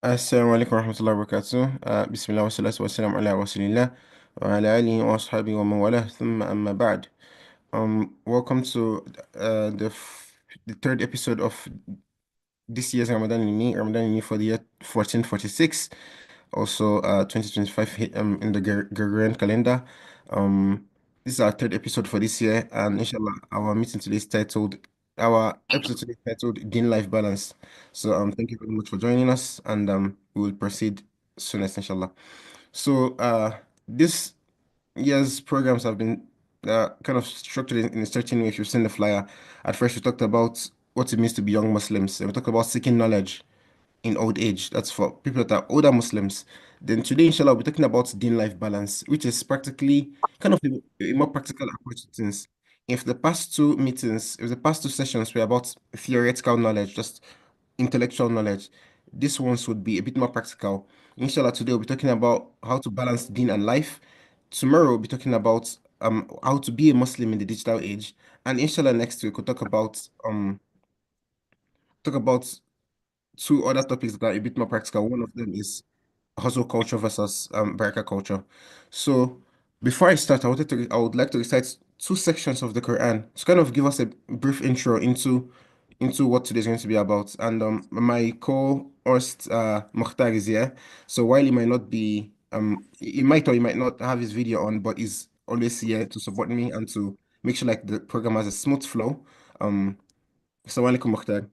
السلام عليكم ورحمة الله وبركاته. بسم الله والصلاة والسلام على رسول الله وعلى آله وأصحابه ومن والاه ثم أما بعد. Welcome to the third episode of this year's Ramadan in me for the year 1446, also 2025 in the Gregorian calendar. Um, this is our third episode for this year, and inshallah, our episode today is titled Deen-Life Balance. So thank you very much for joining us, and we will proceed soonest, inshallah. So this year's programs have been kind of structured in a certain way. If you've seen the flyer, at first we talked about what it means to be young Muslims, and we talked about seeking knowledge in old age. That's for people that are older Muslims. Then today, inshallah, we're talking about Deen-Life balance, which is practically kind of a more practical approach to things. If the past two sessions were about theoretical knowledge, just intellectual knowledge, this ones would be a bit more practical. Inshallah, today we'll be talking about how to balance Deen and life. Tomorrow we'll be talking about how to be a Muslim in the digital age. And inshallah next week we'll talk about two other topics that are a bit more practical. One of them is hustle culture versus baraka culture. So before I start, I would like to recite two sections of the Quran to kind of give us a brief intro into what today is going to be about. And my co-host Mukhtar is here. So while he might not be he might or he might not have his video on, but he's always here to support me and to make sure like the program has a smooth flow. Um, Assalamu alaikum, Mukhtar.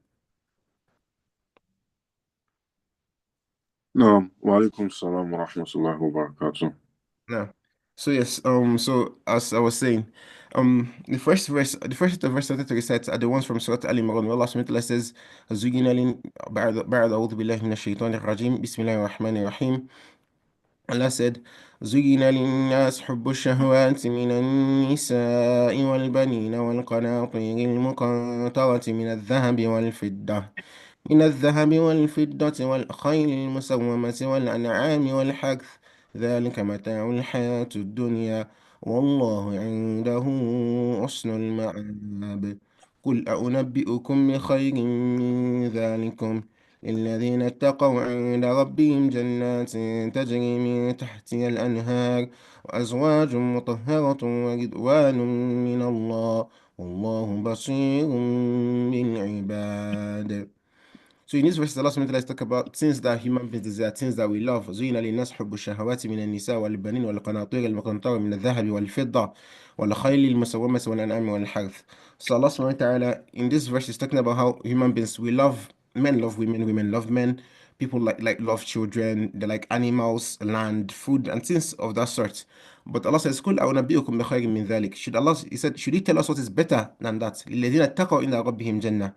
نعم وعليكم السلام ورحمة الله وبركاته. Yeah. So yes, so as I was saying, the first set of verse started to recite are the ones from Surah Al-Imran, where Allah subhanahu wa ta'ala says, زُيِّنَ بعد أعوذ بالله من الشيطان الرجيم بسم الله الرحمن الرحيم. Allah said, زُيِّنَ لِلنَّاسِ حُبُّ الشَّهَوَاتِ مِنَ النِّسَاءِ وَالْبَنِينَ وَالْقَنَاطِيرِ الْمُقَنطَرَةِ من الذهب والفضة والخيل المسومة والأنعام والحرث ذلك متاع الحياة الدنيا والله عنده حسن المآب قل أنبئكم بخير من ذلكم الذين اتقوا عند ربهم جنات تجري من تحتها الأنهار وأزواج مطهرة ورضوان من الله والله بصير بالعباد. So in this verse, Allah subhanahu wa ta'ala talk about things that human beings desire, things that we love. زين للناس حب الشهوات من النساء والبنين والقناطير المقنطرة من الذهب والفضة والخيل المسومة والأنعام والحرث. So Allah subhanahu wa ta'ala in this verse is talking about how human beings we love men love women, women love men, people like love children, they like animals, land, food, and things of that sort. But Allah says, "Kul a'unabbi'ukum bi khayrin min dhalik." He said, should He tell us what is better than that? لِلَّذِينَ اتَّقَوْا إِلَى رَبِّهِمْ جَنَّةً.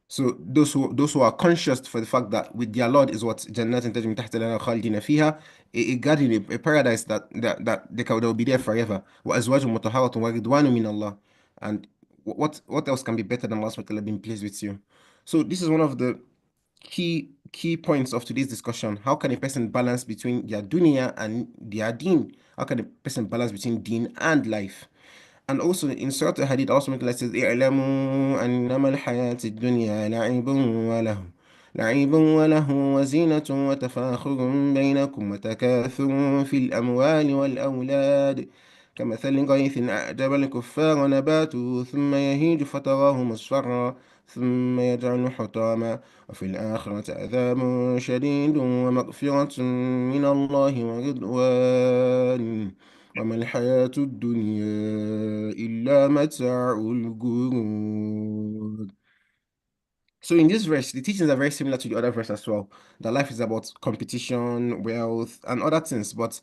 So those who are conscious for the fact that with their Lord is what Jannat tajri min tahtiha al-anhar khalidina fiha, a garden, a paradise that they will be there forever. Wa azwajun mutahharatun wa ridwanun min Allah. And what else can be better than Allah subhanahu wa ta'ala being pleased with you? So this is one of the key points of today's discussion. How can a person balance between their dunya and their deen? How can a person balance between deen and life? And also in Surah Al-Hadid, also says, اعلموا أنما الحياة الدنيا لعب وله وزينة وتفاخر بينكم وتكاثر في الأموال والأولاد كمثل غيث أعجب الكفار نباته ثم يهيج فتراه مصفرا ثم يجعل حطاما وفي الآخرة عذاب شديد ومغفرة من الله ورضوان وما الحياة الدنيا إلا متاع الغرور. So in this verse, the teachings are very similar to the other verse as well. That life is about competition, wealth, and other things. But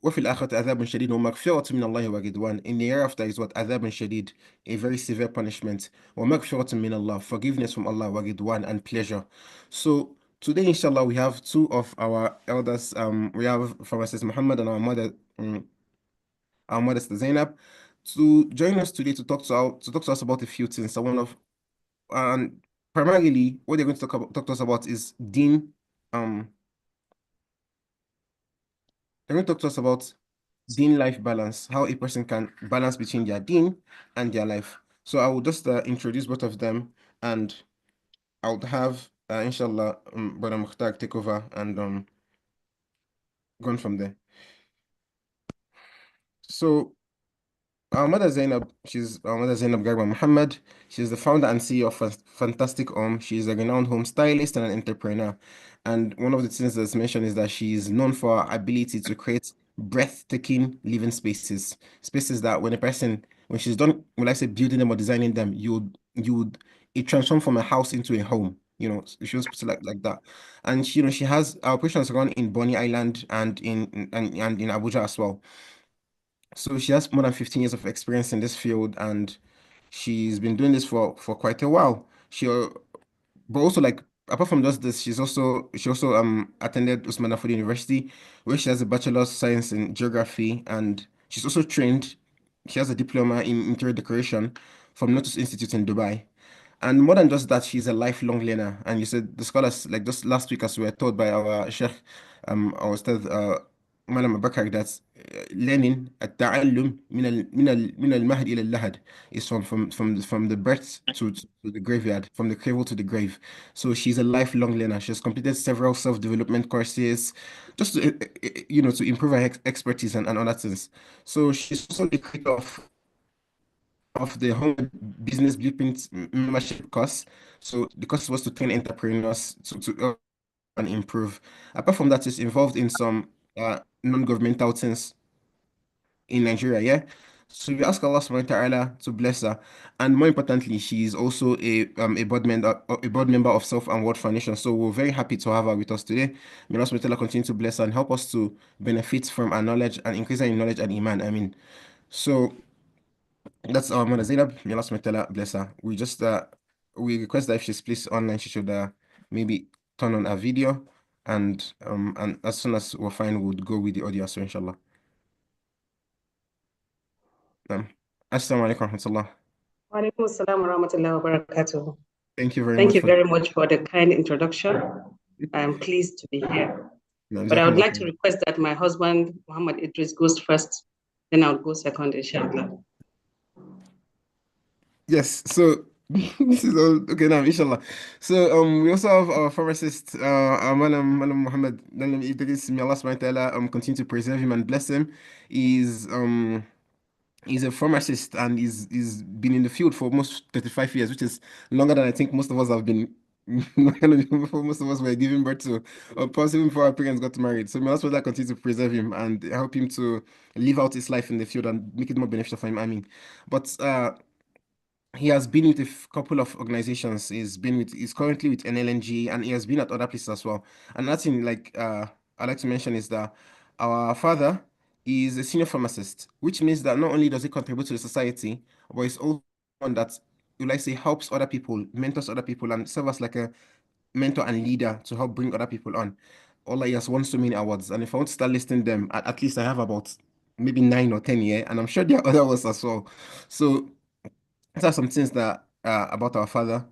وفي الآخرة عذاب شديد ومغفرة من الله ورضوان. In the hereafter is what عذاب شديد, a very severe punishment. ومغفرة من الله, forgiveness from Allah, ورضوان, and pleasure. So today, inshallah, we have two of our elders. We have Pharmacist Muhammad and our modest Zainab, to join us today to talk to us about a few things. So one of and primarily what they're going to talk to us about is Deen. Um, they're going to talk to us about Deen life balance, how a person can balance between their Deen and their life. So I will just introduce both of them, and I would have Inshallah, Brother Mukhtar take over and go on from there. So our mother Zainab Garba Muhammad. She's the founder and CEO of Fantastic Home. She's a renowned home stylist and an entrepreneur. And one of the things that's mentioned is that she is known for her ability to create breathtaking living spaces. Spaces that when she's done, when I say building them or designing them, it transform from a house into a home. She was put it like that. And she has operations run in Bonny Island and in Abuja as well. So she has more than 15 years of experience in this field, and she's been doing this for quite a while. But also, like, apart from just this, she also attended Usman Afford University, where she has a bachelor's science in geography, and she's also trained. She has a diploma in interior decoration from Lotus Institute in Dubai. And more than just that, she's a lifelong learner. And you said the scholars, like just last week, as we were told by our Sheikh, our Ustad, Malam Abakar, that learning, التعلم من المهد إلى اللحد, is from the birth to the graveyard, from the cradle to the grave. So she's a lifelong learner. She has completed several self-development courses, just to improve her expertise and other things. So she's also the creator of the home business blueprint membership course. So the course was to train entrepreneurs to and improve. Apart from that, she's involved in some non-governmental things in Nigeria, yeah. So we ask Allah subhanahu wa ta'ala to bless her. And more importantly, she is also a board member of Self and World Foundation. So we're very happy to have her with us today. May Allah subhanahu wa ta'ala continue to bless her and help us to benefit from our knowledge and increase our knowledge and iman. I mean, so that's our mother Zainab. May Allah subhanahu wa ta'ala bless her. We request that if she's please online, she should maybe turn on a video, and as soon as we're fine, we'll go with the audio as well, inshallah. Um, Assalamu alaikum wa rahmatullah. Walaikum assalam wa rahmatullahi wa barakatuh. Thank you very Thank much you for very much for the kind introduction. I'm pleased to be here. no, But I would Jazakallah like to khair. request that my husband, Muhammad Idris, goes first, then I'll go second, inshallah. Yes, so this is all okay now, inshallah. So we also have our pharmacist, Malam Muhammad Dalam Idris. May Allah subhanahu wa ta'ala continue to preserve him and bless him. He's um He's a pharmacist and he's been in the field for almost 35 years, which is longer than I think most of us have been. Before most of us were giving birth to, or possibly before our parents got married. So may Allah SWT continue to preserve him and help him to live out his life in the field and make it more beneficial for him. I mean, but he has been with a couple of organizations. He's currently with NLNG, and he has been at other places as well. And that's in like I like to mention is that our father is a senior pharmacist, which means that not only does he contribute to the society, but he's also one that you like say helps other people, mentors other people, and serve as like a mentor and leader to help bring other people on. Allah, he has won so many awards, and if I want to start listing them, at least I have about maybe 9 or 10 here, and I'm sure there are other ones as well. So these are some things that about our father.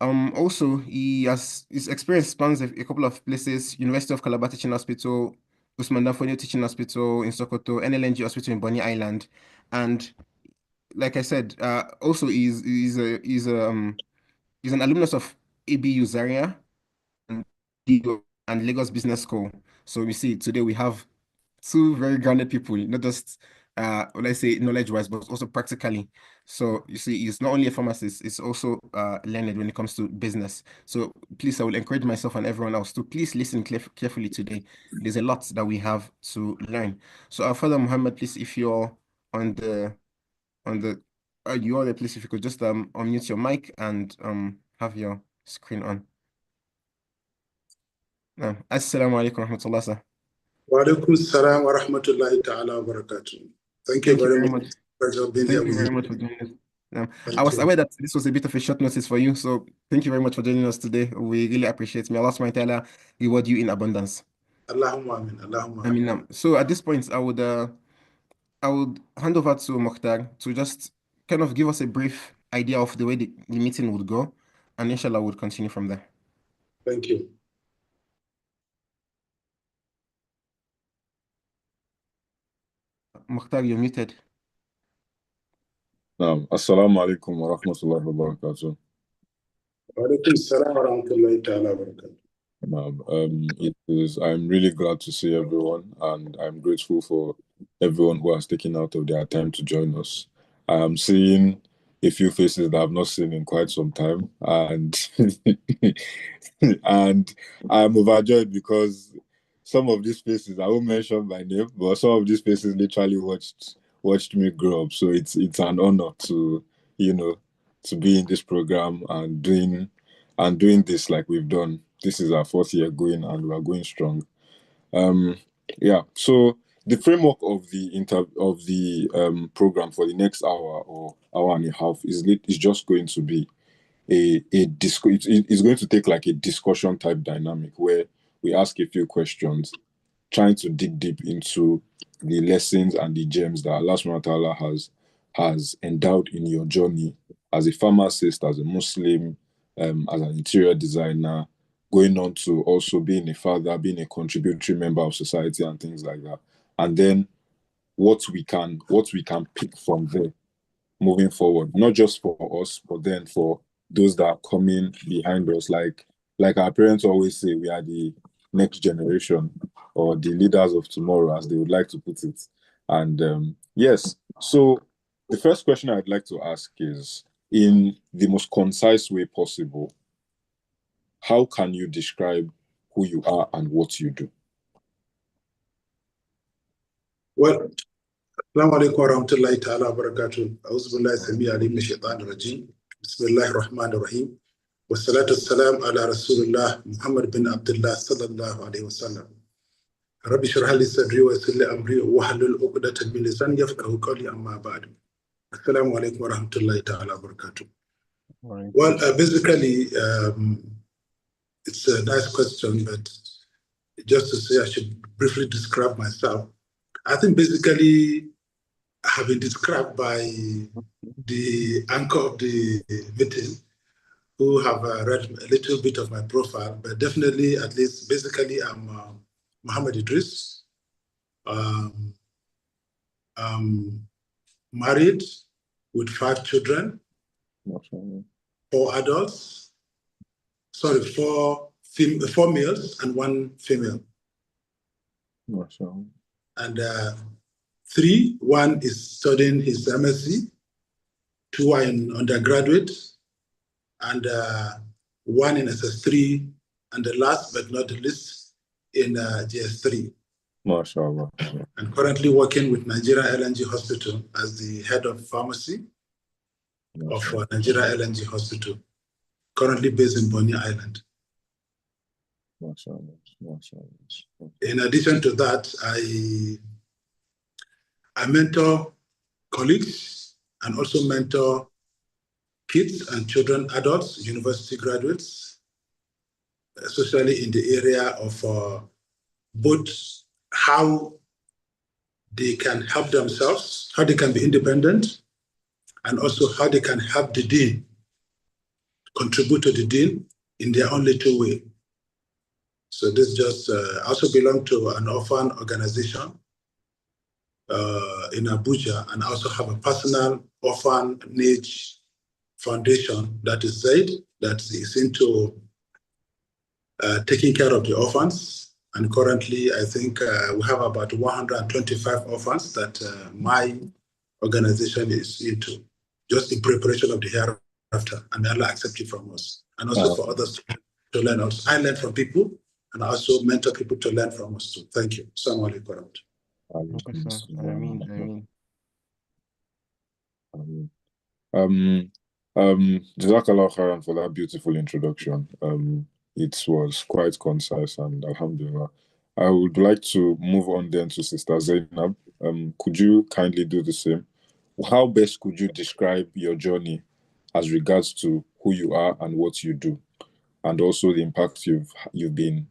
Also, his experience spans a couple of places: University of Calabar Teaching Hospital, Usman Danfodio Teaching Hospital in Sokoto, NLNG Hospital in Bonny Island, and like I said, also he's an alumnus of ABU Zaria and and Lagos Business School. So we see today we have two very grounded people, not just let's say knowledge-wise, but also practically. So you see, he's not only a pharmacist, he's also learned when it comes to business. So please, I will encourage myself and everyone else to please listen carefully today. There's a lot that we have to learn. So our Father Muhammad, please, if you're on the you are there, please, if you could just unmute your mic and have your screen on. Assalamu alaikum wa rahmatullah, sir. Wa alaikum salam wa rahmatullahi ta'ala wa barakatuh. Thank you Thank you very very much. much. Pleasure being here Thank you with you. very much for joining us. I Thank was you. aware that this was a bit of a short notice for you, so thank you very much for joining us today. We really appreciate it. May Allah subhanahu wa ta'ala reward you in abundance. Allahumma amin. Allahumma I amin. mean, so at this point, I would hand over to Mokhtar to just kind of give us a brief idea of the way the meeting would go, and inshallah we'll continue from there. Thank you. Mokhtar, you're muted. Assalamu alaikum wa rahmatullahi wa barakatuh. Walaikum salam wa rahmatullahi ta'ala wa barakatuh. I'm really glad to see everyone, and I'm grateful for everyone who has taken out of their time to join us. I am seeing a few faces that I've not seen in quite some time, and and I'm overjoyed because some of these faces, I won't mention by name, but some of these faces literally watched me grow up. So it's an honor to to be in this program and doing this like we've done. This is our fourth year going, and we are going strong. Yeah. So the framework of the program for the next hour or hour and a half is just going to be it's going to take like a discussion type dynamic where we ask a few questions, trying to dig deep into the lessons and the gems that Allah subhanahu wa ta'ala has endowed in your journey as a pharmacist, as a Muslim, as an interior designer, going on to also being a father, being a contributory member of society and things like that. And then what we can pick from there moving forward, not just for us, but then for those that are coming behind us. Like our parents always say, we are the next generation or the leaders of tomorrow, as they would like to put it. And yes, so the first question I'd like to ask is, in the most concise way possible, how can you describe who you are and what you do? Well, Assalamu alaikum wa rahmatullahi ta'ala wa barakatuh. A'udhu billahi samii alim min shaitanir rajim. Bismillahir rahmanir rahim. Wassalatu wassalam ala rasulillah Muhammad bin Abdullah sallallahu alayhi wa sallam. Rabbi shrah li sadri wa yassir li amri wahlul 'uqdatan min lisani yafqahu qawli, amma ba'd. Assalamu alaikum wa rahmatullahi ta'ala wa barakatuh. Well, basically, it's a nice question, but just to say I should briefly describe myself. I think basically I have been described by the anchor of the meeting, who have read a little bit of my profile, but definitely, at least basically, I'm Muhammad Idris. I'm married with 5 children, 4 adults, sorry, 4 males and 1 female. And 3, 1 is studying his MSc, 2 are in undergraduate, and 1 in SS3, and the last but not the least in GS3. MashaAllah. I'm currently working with Nigeria LNG Hospital as the head of pharmacy of Nigeria LNG Hospital, currently based in Bonny Island. In addition to that, I mentor colleagues and also mentor kids and children, adults, university graduates, especially in the area of both how they can help themselves, how they can be independent, and also how they can help the Deen, contribute to the Deen in their own little way. So this just also belong to an orphan organization in Abuja, and also have a personal orphanage foundation that is said that is into taking care of the orphans. And currently, I think we have about 125 orphans that my organization is into, just in preparation of the hereafter, and Allah accept it from us. And also for others to learn. Also, I learn from people, and I also mentor people to learn from us too. Thank you. Assalamu alaikum. Jazakallah khairan for that beautiful introduction. It was quite concise, and alhamdulillah. I would like to move on then to Sister Zainab. Could you kindly do the same? How best could you describe your journey as regards to who you are and what you do, and also the impact you've been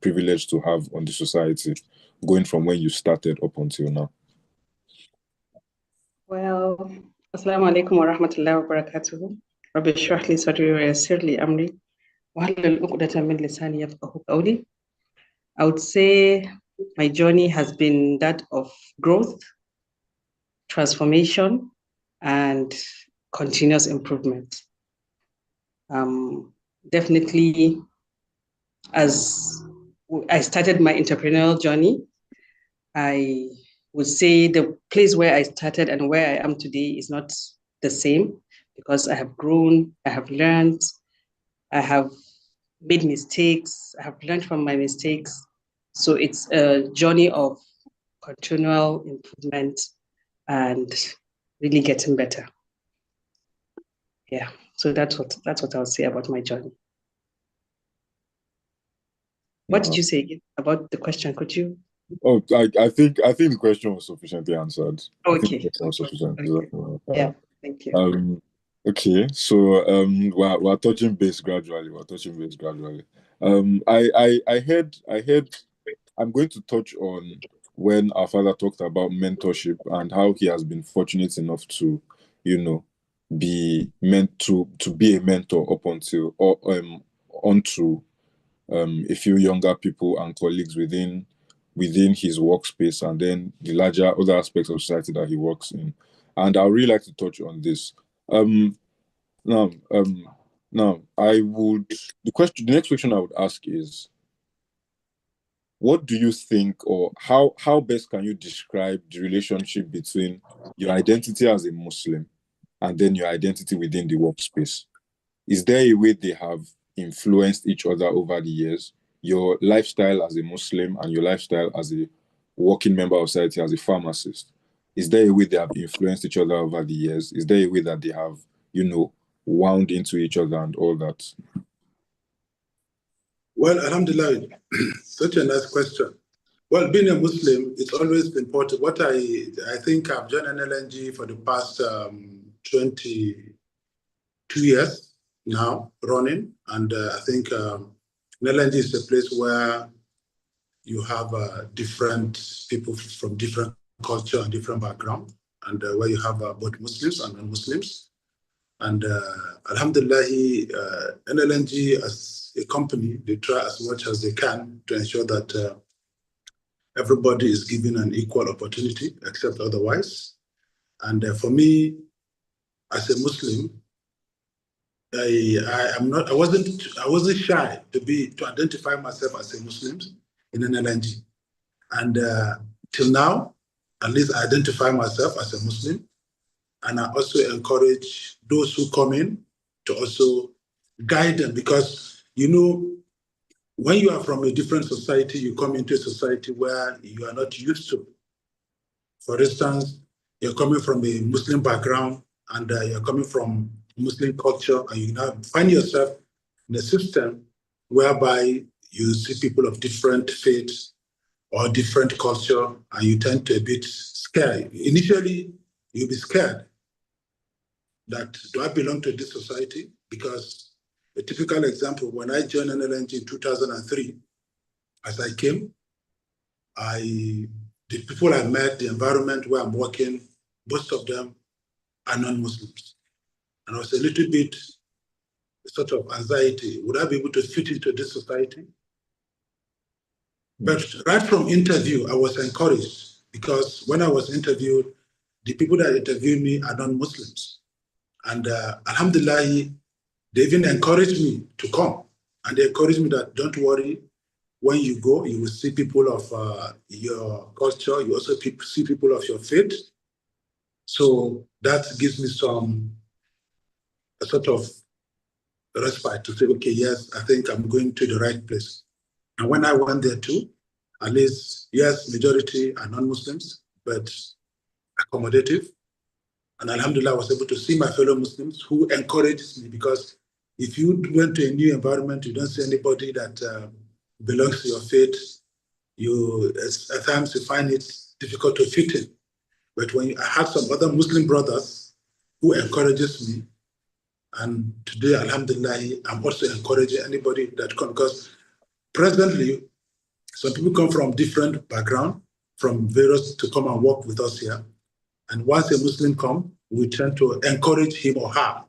privileged to have on the society, going from when you started up until now? Well, Assalamu alaikum wa rahmatullahi wa barakatuhu. Rabbi shrah li sadri wa yassir li amri wahlul 'uqdatan min lisani yafqahu qawli. I would say my journey has been that of growth, transformation, and continuous improvement. Definitely, as I started my entrepreneurial journey, I would say the place where I started and where I am today is not the same, because I have grown, I have learned, I have made mistakes, I have learned from my mistakes. So it's a journey of continual improvement and really getting better. Yeah. So that's what I'll say about my journey. What did you say again about the question? Could you? Oh, I think the question was sufficiently answered. I think the Okay. question was sufficient. Okay. Yeah. Thank you. Okay, so we're touching base gradually. I heard I'm going to touch on when our father talked about mentorship and how he has been fortunate enough to, be meant to be a mentor up until or onto a few younger people and colleagues within his workspace, and then the larger other aspects of society that he works in. And I would really like to touch on this. Um, now, the next question I would ask is, what do you think, or how best can you describe the relationship between your identity as a Muslim and then your identity within the workspace? Is there a way they have influenced each other over the years? Your lifestyle as a Muslim and your lifestyle as a working member of society, as a pharmacist, is there a way they have influenced each other over the years? Is there a way that they have, wound into each other and all that? Well, Alhamdulillah, such a nice question. Well, being a Muslim, it's always important. What I think I've joined NLNG for the past 22 years now running, and I think NLNG is a place where you have different people from different culture and different background, and where you have both Muslims and non-Muslims. And Alhamdulillah, NLNG as a company, they try as much as they can to ensure that everybody is given an equal opportunity, except otherwise. And for me, as a Muslim, I wasn't shy to identify myself as a Muslim in NLNG. And till now, at least I identify myself as a Muslim. And I also encourage those who come in to also guide them, because, when you are from a different society, you come into a society where you are not used to. For instance, you're coming from a Muslim background and you're coming from Muslim culture, and you now find yourself in a system whereby you see people of different faiths or different culture, and you tend to be a bit scared. Initially, you'll be scared that, do I belong to this society? Because a typical example, when I joined NLNG in 2003, as I came, the people I met, the environment where I'm working, most of them are non-Muslims. And I was a little bit sort of anxiety. Would I be able to fit into this society? But right from interview, I was encouraged, because when I was interviewed, the people that interviewed me are non-Muslims. And Alhamdulillah, they even encouraged me to come. And they encouraged me that, don't worry, when you go, you will see people of your culture. You also see people of your faith. So that gives me a sort of respite to say, okay, yes, I think I'm going to the right place. And when I went there too, at least, yes, majority are non-Muslims, but accommodative. And Alhamdulillah, I was able to see my fellow Muslims who encouraged me, because if you went to a new environment, you don't see anybody that belongs to your faith, at times you find it difficult to fit in. But when I had some other Muslim brothers who encourages me, and today, Alhamdulillah, I'm also encouraging anybody that comes, because presently, some people come from different background, from various, to come and work with us here. And once a Muslim comes, we tend to encourage him or her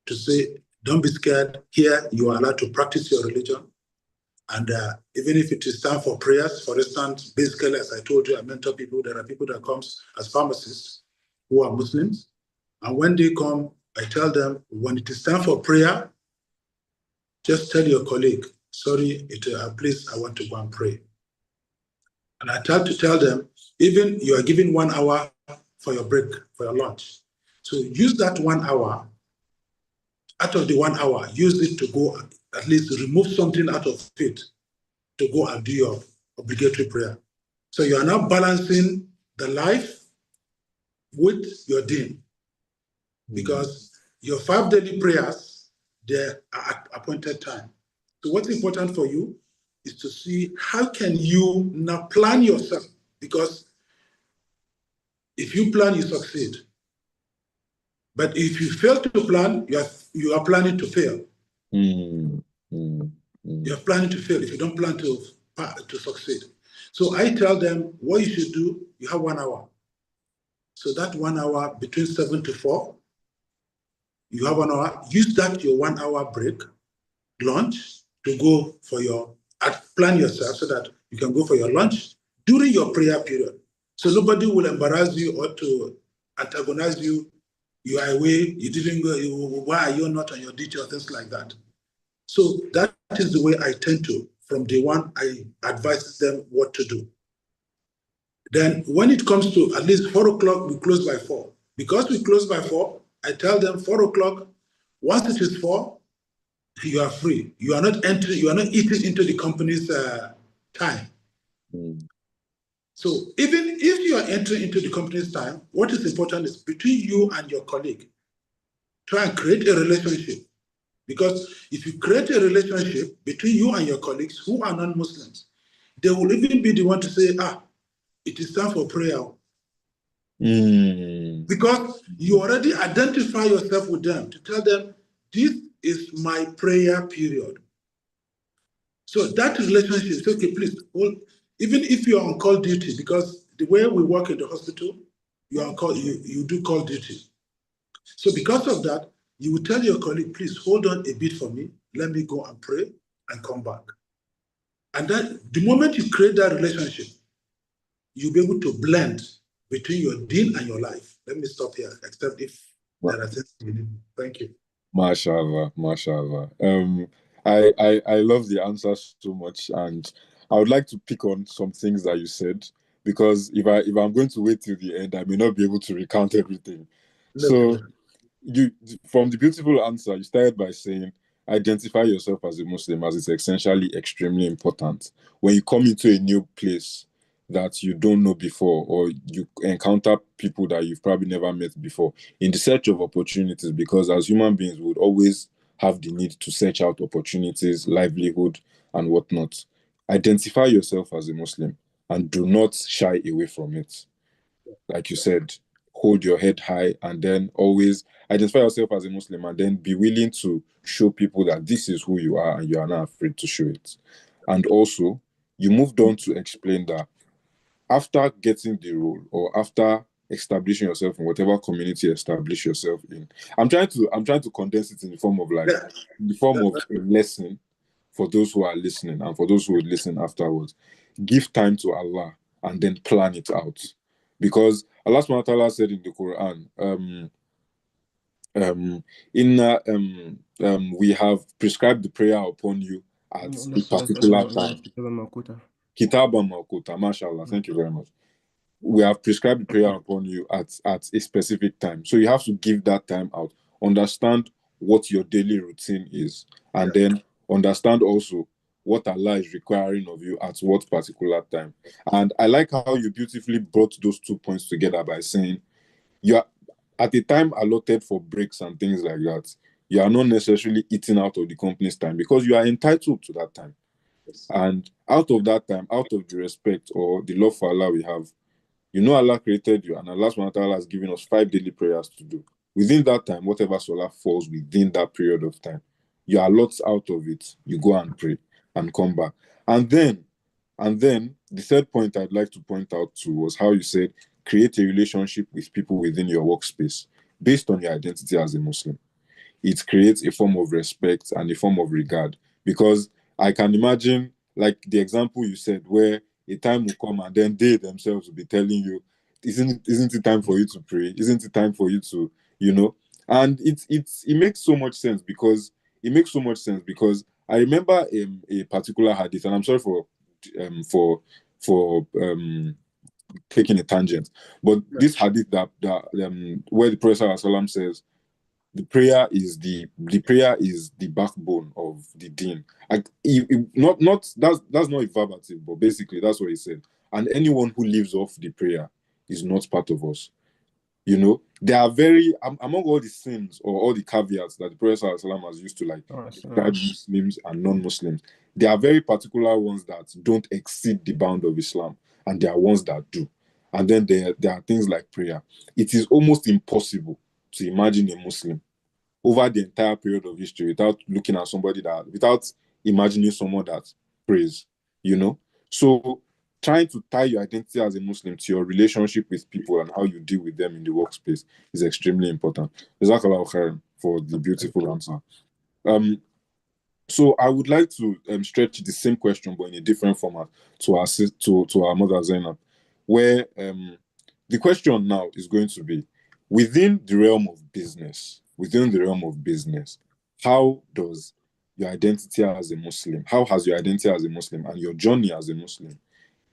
to say, don't be scared. Here, you are allowed to practice your religion. And even if it is time for prayers, for instance, basically, as I told you, I mentor people. There are people that comes as pharmacists who are Muslims. And when they come, I tell them, when it is time for prayer, just tell your colleague, sorry, please, I want to go and pray. And I try to tell them, even you are given 1 hour for your break, for your lunch. So use that 1 hour. Out of the 1 hour, use it to go, at least remove something out of it to go and do your obligatory prayer. So you are now balancing the life with your deen, because your 5 daily prayers, they are at appointed time. So what's important for you is to see how can you now plan yourself, because if you plan, you succeed. But if you fail to plan, you are planning to fail. You are planning to fail if you don't plan to succeed. So I tell them what you should do. You have 1 hour. So that 1 hour between 7 to 4, you have 1 hour. Use that your 1 hour break, lunch, to go for plan yourself so that you can go for your lunch during your prayer period. So nobody will embarrass you or to antagonize you. You are away, you didn't go, why are you not on your duty or things like that. So that is the way I tend to, from day one, I advise them what to do. Then when it comes to at least 4 o'clock, we close by 4. Because we close by 4, I tell them 4 o'clock, once it is 4, you are free. You are not eating into the company's time. So even if you are entering into the company's time, what is important is between you and your colleague, try and create a relationship. Because if you create a relationship between you and your colleagues who are non-Muslims, they will even be the one to say, it is time for prayer. Because you already identify yourself with them to tell them, this is my prayer period. So that relationship is okay, please, even if you are on call duty, because the way we work in the hospital, you are on call, you do call duty. So because of that, you will tell your colleague, please hold on a bit for me, let me go and pray and come back. And then the moment you create that relationship, you'll be able to blend between your deen and your life. Let me stop here, except if there are things you need. Thank you. Mashallah, mashallah. I love the answers so much, and I would like to pick on some things that you said, because if I'm going to wait till the end, I may not be able to recount everything. So you, from the beautiful answer, you started by saying identify yourself as a Muslim, as it's essentially extremely important. When you come into a new place that you don't know before, or you encounter people that you've probably never met before, in the search of opportunities, because as human beings, we would always have the need to search out opportunities, livelihood, and whatnot. Identify yourself as a Muslim and do not shy away from it. Like you said, hold your head high, and then always identify yourself as a Muslim, and then be willing to show people that this is who you are and you are not afraid to show it. And also, you moved on to explain that after getting the role, or after establishing yourself in whatever community you establish yourself in, I'm trying to condense it in the form of a lesson for those who are listening and for those who would listen afterwards. Give time to Allah and then plan it out. Because Allah subhanahu wa ta'ala said in the Quran, we have prescribed the prayer upon you at a particular time. Kitab al-Mawquta, mashallah, thank you very much. We have prescribed the prayer upon you at a specific time. So you have to give that time out. Understand what your daily routine is, and then understand also what Allah is requiring of you at what particular time. And I like how you beautifully brought those 2 points together by saying you are at a time allotted for breaks and things like that. You are not necessarily eating out of the company's time, because you are entitled to that time. And out of that time, out of the respect or the love for Allah we have, Allah created you, and Allah subhanahu wa ta'ala has given us 5 daily prayers to do. Within that time, whatever salah falls within that period of time, you are locked out of it. You go and pray and come back. And then the third point I'd like to point out to was how you said create a relationship with people within your workspace based on your identity as a Muslim. It creates a form of respect and a form of regard, because I can imagine, like the example you said, where a time will come and then they themselves will be telling you, isn't it time for you to pray? Isn't it time for you to, And it makes so much sense, because I remember a particular hadith, and I'm sorry for taking a tangent, but this hadith that where the Prophet ﷺ says the prayer is the backbone of the deen. Not that's not a verbatim, but basically that's what he said. And anyone who lives off the prayer is not part of us. You know, there are among all the sins or all the caveats that the Prophet ﷺ has used to like describe Muslims and non-Muslims. There are very particular ones that don't exceed the bound of Islam, and there are ones that do. And then there are things like prayer. It is almost impossible to imagine a Muslim over the entire period of history without without imagining someone that prays, you know? So trying to tie your identity as a Muslim to your relationship with people and how you deal with them in the workspace is extremely important. Jazakallah khairan for the beautiful answer. So I would like to stretch the same question but in a different format to our mother Zainab, where the question now is going to be within the realm of business, how does your identity as a Muslim, how has your identity as a Muslim and your journey as a Muslim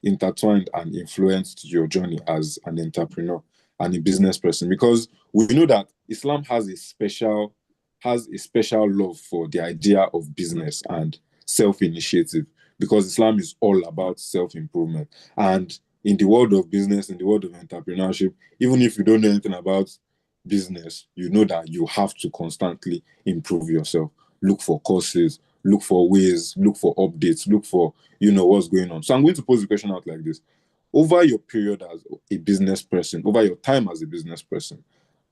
intertwined and influenced your journey as an entrepreneur and a business person? Because we know that Islam has a special love for the idea of business and self-initiative, because Islam is all about self-improvement. And in the world of business, in the world of entrepreneurship, even if you don't know anything about business, you know that you have to constantly improve yourself. Look for courses, look for ways, look for updates, look for, what's going on. So I'm going to pose the question out like this. Over your period as a business person, over your time as a business person,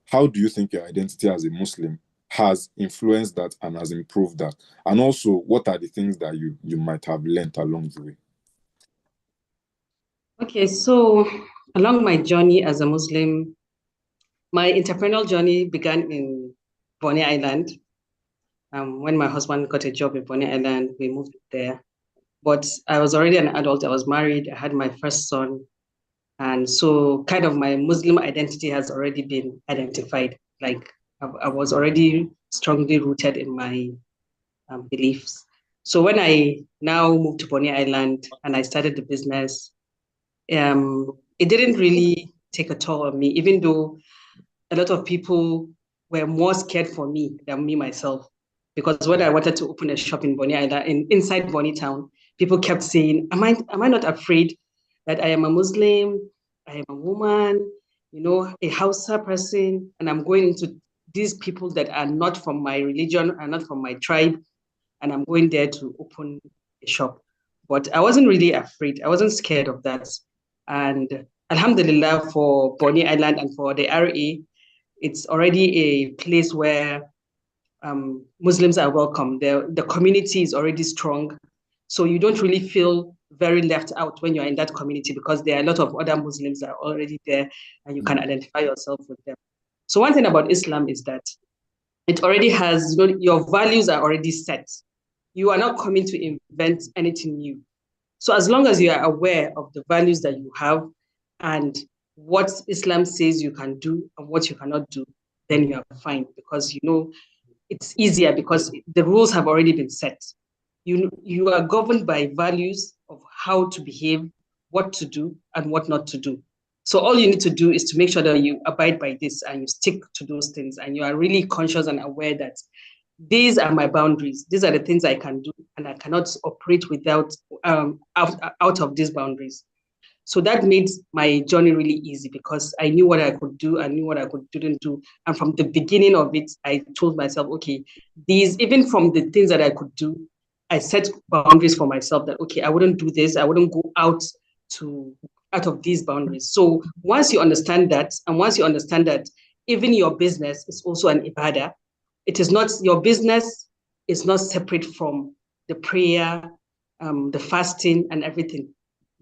how do you think your identity as a Muslim has influenced that and has improved that? And also, what are the things that you might have learned along the way? Okay, so along my journey as a Muslim, my entrepreneurial journey began in Bonny Island. When my husband got a job in Bonny Island, we moved there. But I was already an adult. I was married. I had my first son. And so kind of my Muslim identity has already been identified. Like I was already strongly rooted in my beliefs. So when I now moved to Bonny Island and I started the business, it didn't really take a toll on me, even though a lot of people were more scared for me than me myself. Because when I wanted to open a shop in Bonny Island, inside Bonny Town, people kept saying, am I not afraid that I am a Muslim, I am a woman, a Hausa person, and I'm going into these people that are not from my religion, are not from my tribe, and I'm going there to open a shop. But I wasn't really afraid. I wasn't scared of that. And Alhamdulillah for Bonny Island and for the RA, it's already a place where Muslims are welcome. The community is already strong. So you don't really feel very left out when you're in that community, because there are a lot of other Muslims that are already there and you can identify yourself with them. So one thing about Islam is that it already has, your values are already set. You are not coming to invent anything new. So as long as you are aware of the values that you have and what Islam says you can do and what you cannot do, then you are fine, because it's easier because the rules have already been set. You are governed by values of how to behave, what to do, and what not to do. So all you need to do is to make sure that you abide by this and you stick to those things, and you are really conscious and aware that these are my boundaries. These are the things I can do, and I cannot operate without out of these boundaries. So that made my journey really easy, because I knew what I could do, I knew what I couldn't do. And from the beginning of it, I told myself, okay, even from the things that I could do, I set boundaries for myself that, okay, I wouldn't do this, I wouldn't go out of these boundaries. So once you understand that, and once you understand that even your business is also an ibadah, your business is not separate from the prayer, the fasting and everything.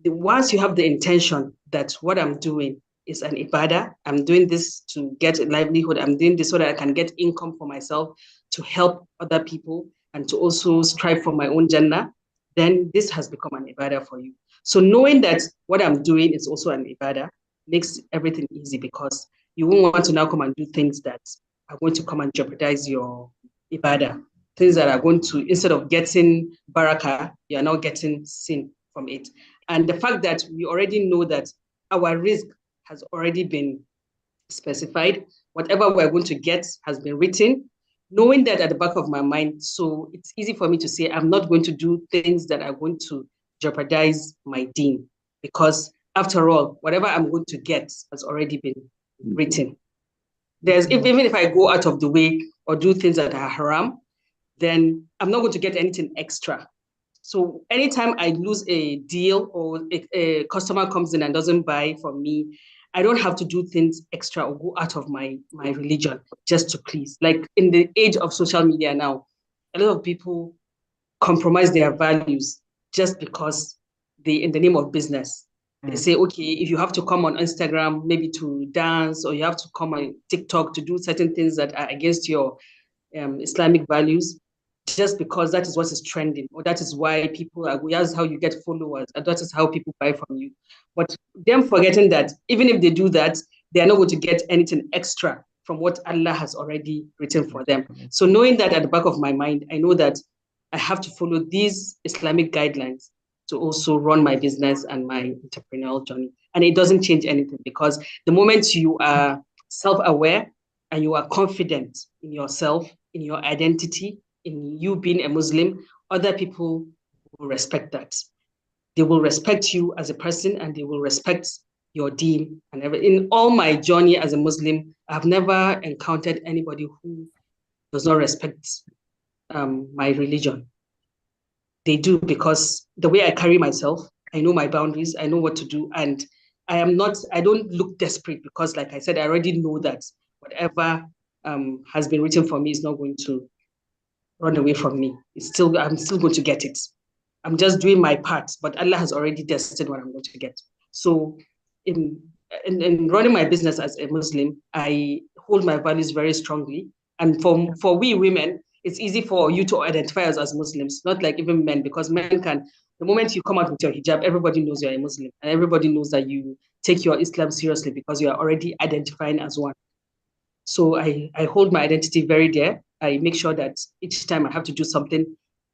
Once you have the intention that what I'm doing is an ibadah, I'm doing this to get a livelihood, I'm doing this so that I can get income for myself, to help other people, and to also strive for my own Jannah, then this has become an ibadah for you. So knowing that what I'm doing is also an ibadah makes everything easy, because you won't want to now come and do things that are going to come and jeopardize your ibadah. things that are going to, instead of getting barakah, you are now getting sin from it. And the fact that we already know that our risk has already been specified, whatever we're going to get has been written, knowing that at the back of my mind, so it's easy for me to say I'm not going to do things that are going to jeopardize my deen, because after all, whatever I'm going to get has already been written. Even if I go out of the way or do things that are haram, then I'm not going to get anything extra. So anytime I lose a deal or a customer comes in and doesn't buy from me, I don't have to do things extra or go out of my religion just to please. Like in the age of social media now, a lot of people compromise their values just because in the name of business. They say, okay, if you have to come on Instagram, maybe to dance, or you have to come on TikTok to do certain things that are against your Islamic values, just because that is what is trending, or that is why people are, that's how you get followers, and that is how people buy from you. But them forgetting that even if they do that, they are not going to get anything extra from what Allah has already written for them. So knowing that at the back of my mind, I know that I have to follow these Islamic guidelines to also run my business and my entrepreneurial journey. And it doesn't change anything, because the moment you are self-aware and you are confident in yourself, in your identity, in you being a Muslim, other people will respect that. They will respect you as a person, and they will respect your deen. And in all my journey as a Muslim, I've never encountered anybody who does not respect my religion. They do, because the way I carry myself, I know my boundaries, I know what to do, and I don't look desperate, because like I said, I already know that whatever has been written for me is not going to run away from me. I'm still going to get it. I'm just doing my part, but Allah has already destined what I'm going to get. So in running my business as a Muslim, I hold my values very strongly. And for we women, it's easy for you to identify us as Muslims, not like even men, because men can, the moment you come out with your hijab, everybody knows you're a Muslim, and everybody knows that you take your Islam seriously because you are already identifying as one. So I hold my identity very dear. I make sure that each time I have to do something,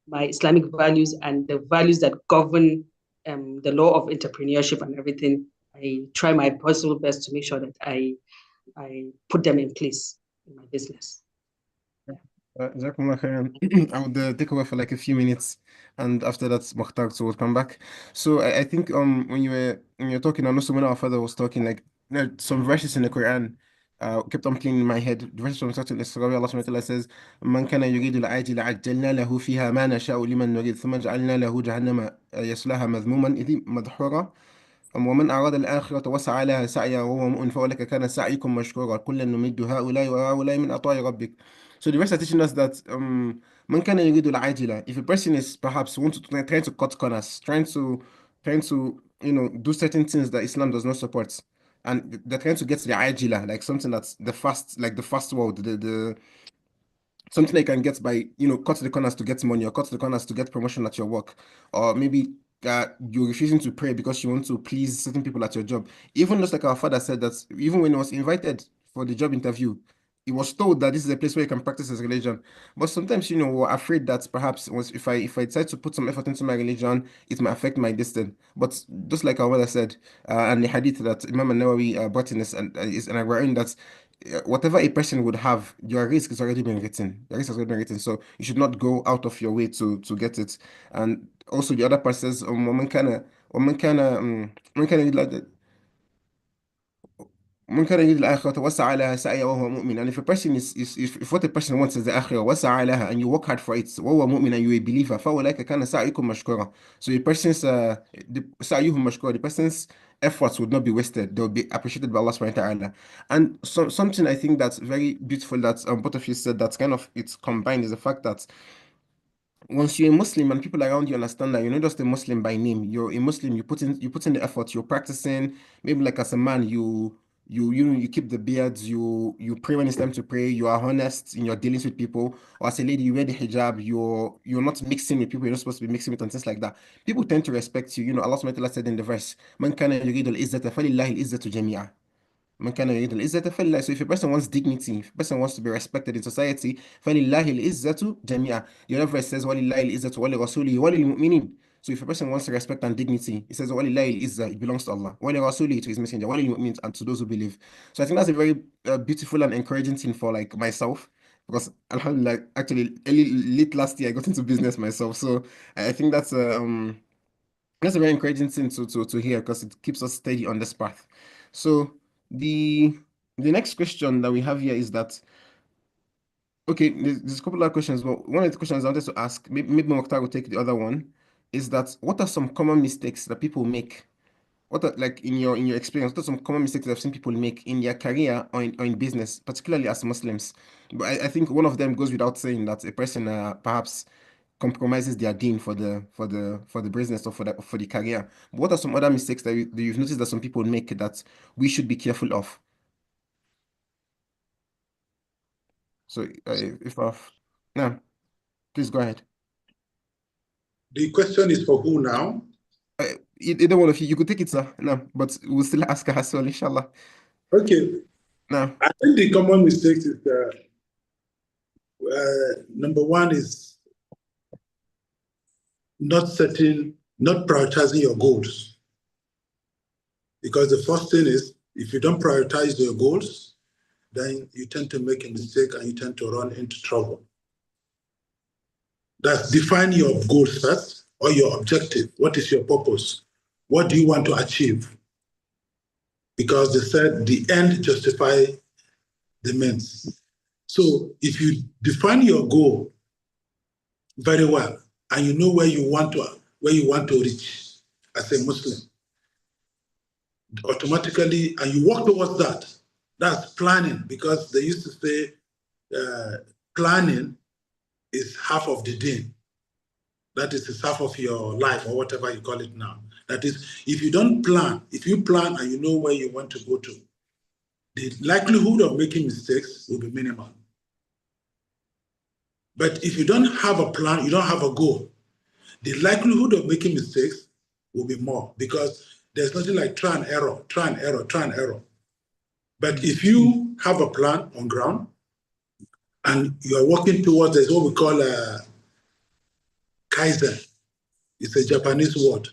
my Islamic values and the values that govern the law of entrepreneurship and everything, I try my possible best to make sure that I put them in place in my business. Jazakumullah khairan. I would take away for like a few minutes, and after that, Mukhtar so will come back. So I think when you were talking, and also when our father was talking, like some verses in the Quran kept on playing in my head. The verses from Surah Al-Isra, where Allah subhanahu wa ta'ala says, "Man kana yuridu al-ajila ajjalna lahu fiha ma nasha'u liman nurid, thumma ja'alna lahu jahannama yaslaha madhmuman madhura." ومن أراد الآخرة وسعى لها سعيا وهو مؤمن فأولئك كان سعيكم مشكورا كلا نمد هؤلاء وهؤلاء من عطاء ربك. So the verse are teaching us that من كان يريد العاجلة, if a person is perhaps trying to cut corners, trying to do certain things that Islam does not support, and they're trying to get to the ajila, like something that's the fast world, the something they can get by cut the corners to get money, or cut the corners to get promotion at your work, or maybe you're refusing to pray because you want to please certain people at your job. Even just like our father said, that even when he was invited for the job interview, he was told that this is a place where you can practice his religion. But sometimes we're afraid that perhaps if I decide to put some effort into my religion, it might affect my destiny. But just like our mother said, and the hadith that Imam An-Nawawi brought in is and we're in that whatever a person would have, your risk has already been written. Your risk has already been written, so you should not go out of your way to get it. And also the other part says, ومن كان يريد ممكن يريد الآخرة وسعى لها سعيا وهو مؤمن. And if a person if what a person wants is the آخرة وسعى لها, and you work hard for it وهو مؤمن, and you a believer, فأولئك كان سعيكم مشكورا. So a person's سعيهم مشكورا, the person's efforts would not be wasted. They will be appreciated by Allah subhanahu wa ta'ala. And something I think that's very beautiful that both of you said, that's kind of it's combined, is the fact that once you're a Muslim and people around you understand that you're not just a Muslim by name, you're a Muslim, you put in the effort, you're practicing, maybe like as a man, you keep the beards, you pray when it's time to pray, you are honest in your dealings with people, or as a lady, you wear the hijab, you're not mixing with people you're not supposed to be mixing with, and things like that. People tend to respect you. Allah subhanahu wa ta'ala said in the verse, Man kana yuridu al-izzata falillahi al-izzatu jami'a. من كان يريد العزة فلله. So if a person wants dignity, if a person wants to be respected in society, فلله العزة جميعا. The other verse says ولله العزة ولرسوله وللمؤمنين. So if a person wants respect and dignity, it says ولله العزة, it belongs to Allah. ولرسوله, to his messenger. وللمؤمنين, and to those who believe. So I think that's a very beautiful and encouraging thing for like myself. Because alhamdulillah, actually, late last year I got into business myself. So I think that's a very encouraging thing to hear, because it keeps us steady on this path. So the next question that we have here is that, okay, there's a couple of questions, but one of the questions I wanted to ask, maybe Mokhtar will take the other one, is that what are some common mistakes that people make? What are, like in your experience, what are some common mistakes that I've seen people make in their career or in business, particularly as Muslims? But I think one of them goes without saying, that a person perhaps compromises their deen for the business or for the career. But what are some other mistakes that you've noticed that some people make that we should be careful of? So if I've no, please go ahead. The question is for who now? Either one of you could take it, sir. No, but we'll still ask her as well, inshallah. Okay. No. I think the common mistakes is number one is not prioritizing your goals. Because the first thing is, if you don't prioritize your goals, then you tend to make a mistake and you tend to run into trouble. That's define your goals first, or your objective. What is your purpose? What do you want to achieve? Because they said the end justify the means. So if you define your goal very well, and you know where you want to reach as a Muslim, automatically, and you work towards that. That's planning, because they used to say planning is half of the deen. That is half of your life, or whatever you call it now. That is, if you don't plan, if you plan and you know where you want to go to, the likelihood of making mistakes will be minimal. But if you don't have a plan, you don't have a goal, the likelihood of making mistakes will be more, because there's nothing like try and error, try and error, try and error. But if you have a plan on ground and you are working towards, there's what we call a kaizen. It's a Japanese word.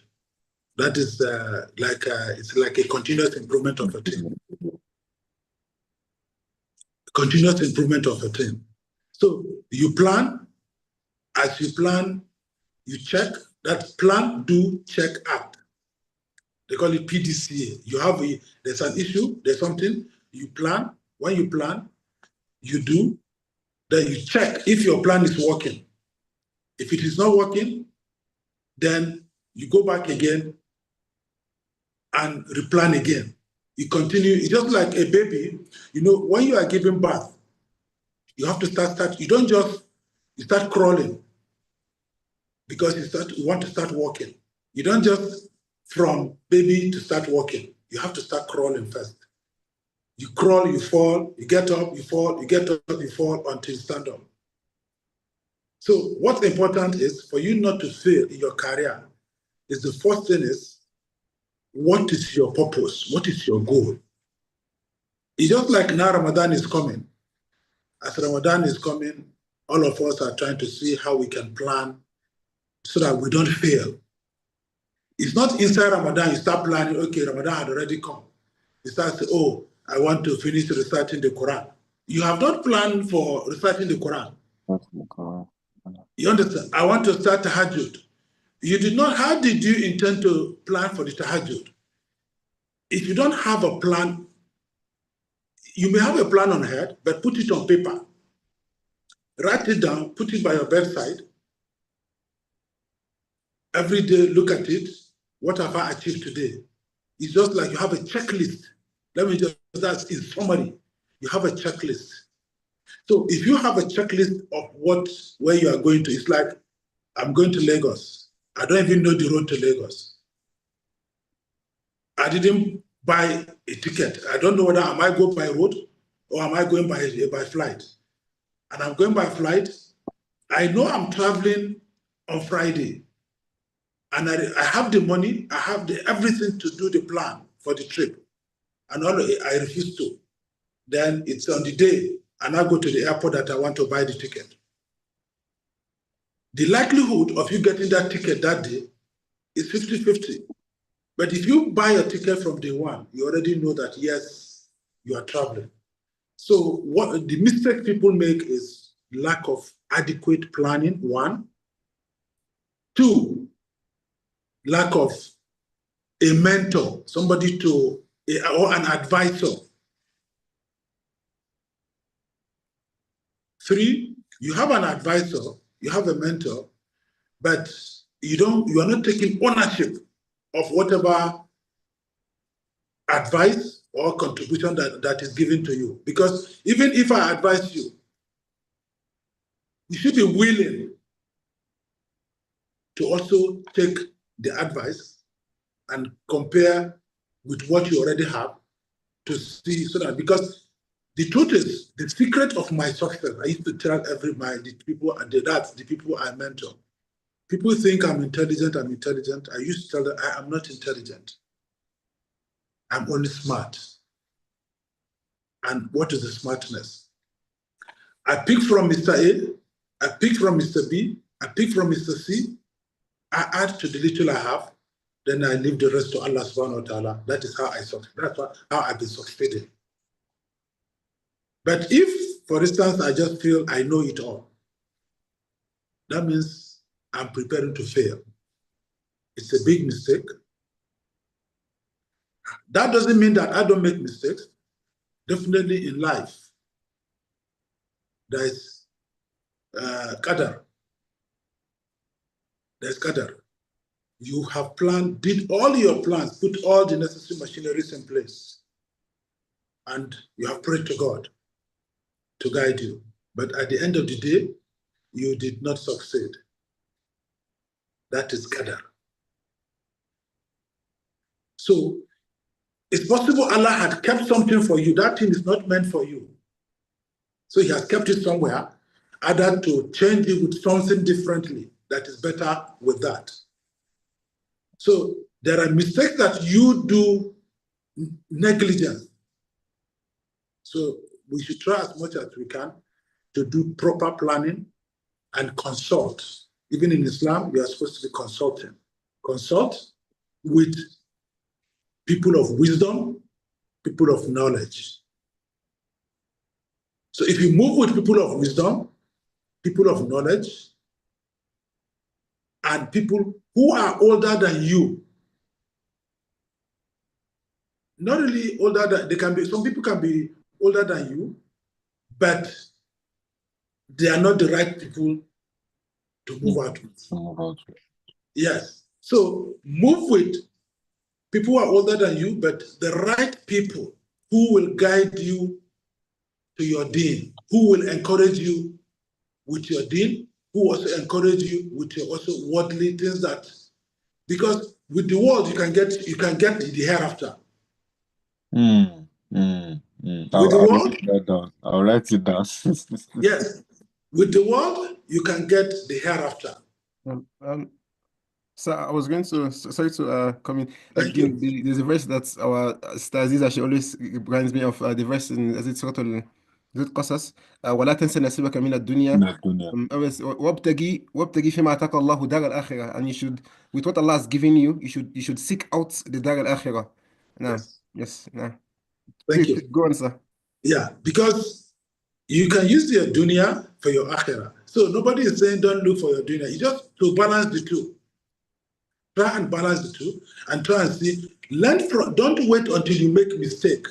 That is it's like a continuous improvement of a team. Continuous improvement of a team. So you plan, as you plan, you check, that plan, do, check, act. They call it PDCA. There's an issue, there's something, you plan. When you plan, you do, then you check if your plan is working. If it is not working, then you go back again and replan again. You continue. It's just like a baby. When you are giving birth, you have to start. You don't just start crawling because you want to start walking. You don't just from baby to start walking. You have to start crawling first. You crawl, you fall, you get up, you fall, you get up, you fall until you stand up. So what's important is for you not to fail in your career. Is the first thing is, what is your purpose? What is your goal? It's just like now Ramadan is coming. As Ramadan is coming, all of us are trying to see how we can plan so that we don't fail. It's not inside Ramadan you start planning, okay, Ramadan had already come. You start saying, oh, I want to finish reciting the Quran. You have not planned for reciting the Quran. You understand? I want to start tahajjud. You did not, how did you intend to plan for the tahajjud? If you don't have a plan, you may have a plan on head, but put it on paper. Write it down, put it by your bedside. Every day, look at it. What have I achieved today? It's just like you have a checklist. Let me just, that's in summary. You have a checklist. So if you have a checklist of where you are going to, it's like, I'm going to Lagos. I don't even know the road to Lagos. I didn't buy a ticket. I don't know whether I might go by road or am I going by flight. And I'm going by flight. I know I'm traveling on Friday. And I have the money, I have everything to do the plan for the trip. and I refuse to, then it's on the day, and I go to the airport that I want to buy the ticket. The likelihood of you getting that ticket that day is 50-50. But if you buy a ticket from day one, you already know that, yes, you are traveling. So what the mistake people make is lack of adequate planning, one. Two, lack of a mentor, somebody or an advisor. Three, you have an advisor, you have a mentor, but you are not taking ownership of whatever advice or contribution that is given to you. Because even if I advise you, you should be willing to also take the advice and compare with what you already have to see, so that, because the truth is, the secret of my success, I used to tell the people, and that's the people I mentor. People think I'm intelligent. I used to tell them I am not intelligent. I'm only smart. And what is the smartness? I pick from Mr. A, I pick from Mr. B, I pick from Mr. C, I add to the little I have, then I leave the rest to Allah subhanahu wa ta'ala. That is how I succeed. That's how I've been succeeding. But if, for instance, I just feel I know it all, that means I'm preparing to fail. It's a big mistake. That doesn't mean that I don't make mistakes. Definitely in life, there is qadar. There's qadar. You have planned, did all your plans, put all the necessary machineries in place, and you have prayed to God to guide you. But at the end of the day, you did not succeed. That is qadar. So it's possible Allah had kept something for you. That thing is not meant for you. So he has kept it somewhere, either to change it with something differently that is better with that. So there are mistakes that you do negligence. So we should try as much as we can to do proper planning and consult. Even in Islam, you are supposed to be consulting. Consult with people of wisdom, people of knowledge. So if you move with people of wisdom, people of knowledge, and people who are older than you, not really older than, they can be, some people can be older than you, but they are not the right people to move out with. Yes. So move with people who are older than you, but the right people who will guide you to your deen, who will encourage you with your deen, who also encourage you with your also worldly things, that because with the world you can get the hereafter. With the world, I'll write it down. yes, with the world you can get the hereafter. So I was going to, sorry to come in. Thank Again, you. there's a verse that our Staziza, she always reminds me of the verse in, as it's Surah Al-Qasas, ولا تنسى نصيبك من الدنيا وابتغي فيما آتاك الله دار الآخرة. And you should, with what Allah has given you, you should seek out the dar al-akhirah. No, yes, no. Thank you. Go on, sir. Yeah, because you can use your dunya for your akhirah. So nobody is saying don't look for your dunya. You just to balance the two. Try and balance the two and try and see. Learn from. Don't wait until you make a mistake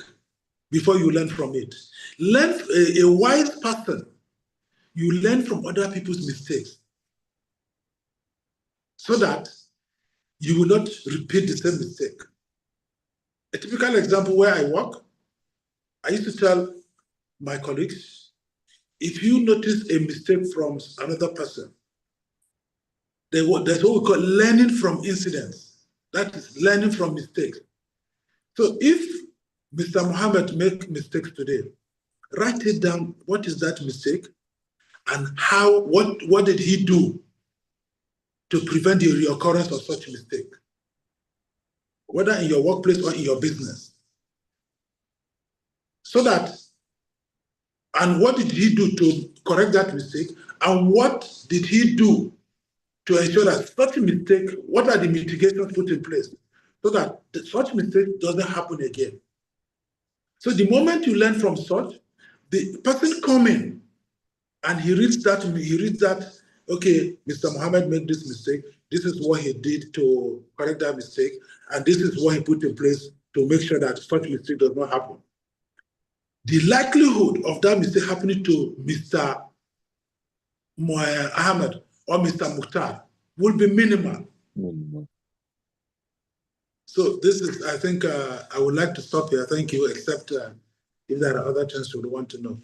before you learn from it. Learn a wise person. You learn from other people's mistakes so that you will not repeat the same mistake. A typical example where I work, I used to tell my colleagues, if you notice a mistake from another person, that's what we call learning from incidents. That is learning from mistakes. So if Mr. Muhammad makes mistakes today, write it down. What is that mistake? And what did he do to prevent the reoccurrence of such mistake? Whether in your workplace or in your business. so that, and what did he do to correct that mistake? And what did he do to ensure that such a mistake, what are the mitigations put in place so that such mistake doesn't happen again? So the moment you learn from such, the person coming and he reads that, okay, Mr. Mohammed made this mistake, this is what he did to correct that mistake, and this is what he put in place to make sure that such mistake does not happen. The likelihood of that mistake happening to Mr. Ahmed or Mr. Mukhtar will be minimal. So this is, I think, I would like to stop here. Thank you, except if there are other things you would want to know.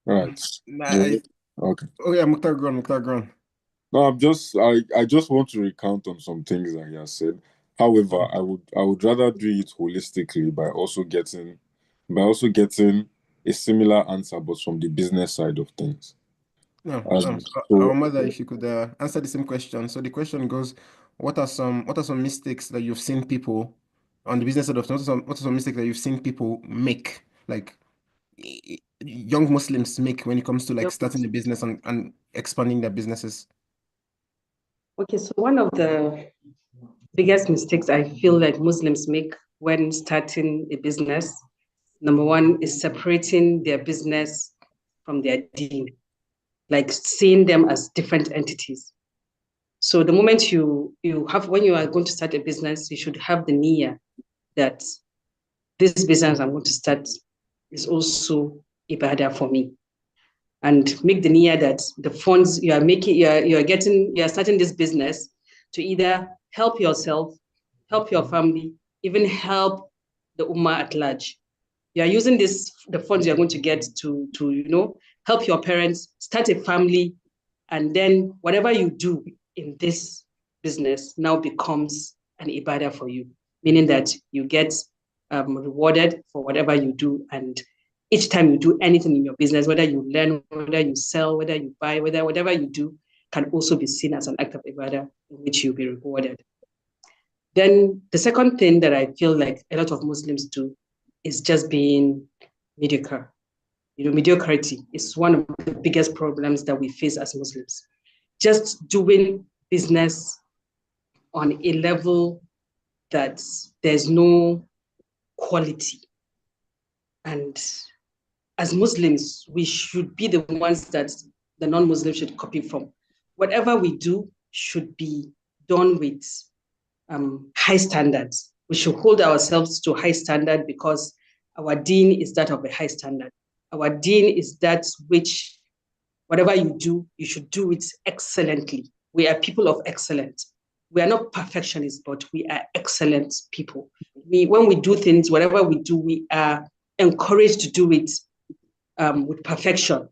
Right. Okay. Oh yeah, Mukhtar, go on. No, I just want to recount on some things that he has said. However, I would rather do it holistically by also getting a similar answer, but from the business side of things. No, So, our mother, if you could answer the same question. So the question goes, what are some mistakes that you've seen people on the business side of things? What are some mistakes that you've seen people make, like young Muslims make when it comes to like starting a business and expanding their businesses? Okay, so one of the biggest mistakes I feel like Muslims make when starting a business, number one, is separating their business from their deen, like seeing them as different entities. So the moment when you are going to start a business, you should have the niyyah that this business I'm going to start is also ibadah for me. And make the niyyah that the funds you are making, you are starting this business to either help yourself, help your family, even help the ummah at large. You are using the funds you're going to get to help your parents, start a family, and then whatever you do in this business now becomes an ibadah for you, meaning that you get rewarded for whatever you do. And each time you do anything in your business, whether you learn, whether you sell, whether you buy, whatever you do, can also be seen as an act of ibadah in which you'll be rewarded. Then the second thing that I feel like a lot of Muslims do is just being mediocre. Mediocrity is one of the biggest problems that we face as Muslims. Just doing business on a level that there's no quality. And as Muslims, we should be the ones that the non-Muslims should copy from. Whatever we do should be done with high standards. We should hold ourselves to high standard because our deen is that of a high standard. Our deen is that which, whatever you do, you should do it excellently. We are people of excellence. We are not perfectionists, but we are excellent people. When we do things, whatever we do, we are encouraged to do it with perfection.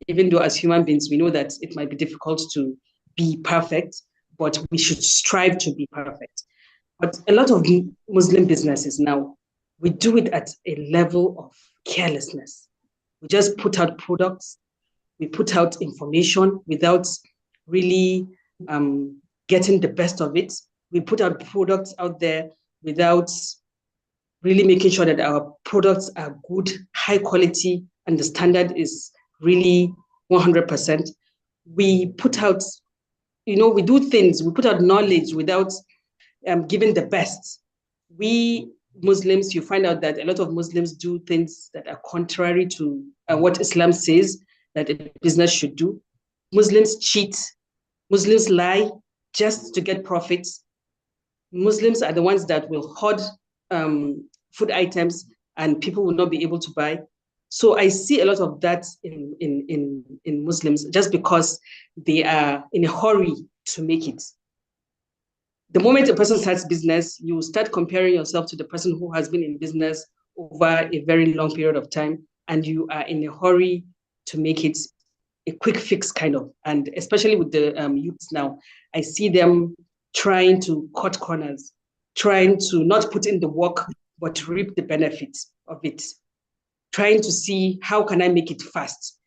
Even though as human beings, we know that it might be difficult to be perfect, but we should strive to be perfect. But a lot of Muslim businesses now, we do it at a level of carelessness. We just put out products, we put out information without really getting the best of it. We put out products out there without really making sure that our products are good, high quality, and the standard is really 100%. We put out, we do things, we put out knowledge without giving the best. We Muslims, you find out that a lot of Muslims do things that are contrary to what Islam says that a business should do. Muslims cheat, Muslims lie just to get profits. Muslims are the ones that will hoard food items and people will not be able to buy. So I see a lot of that in Muslims just because they are in a hurry to make it. The moment a person starts business, you start comparing yourself to the person who has been in business over a very long period of time, and you are in a hurry to make it a quick fix kind of. And especially with the youths now, I see them trying to cut corners, trying to not put in the work, but reap the benefits of it, trying to see how can I make it fast.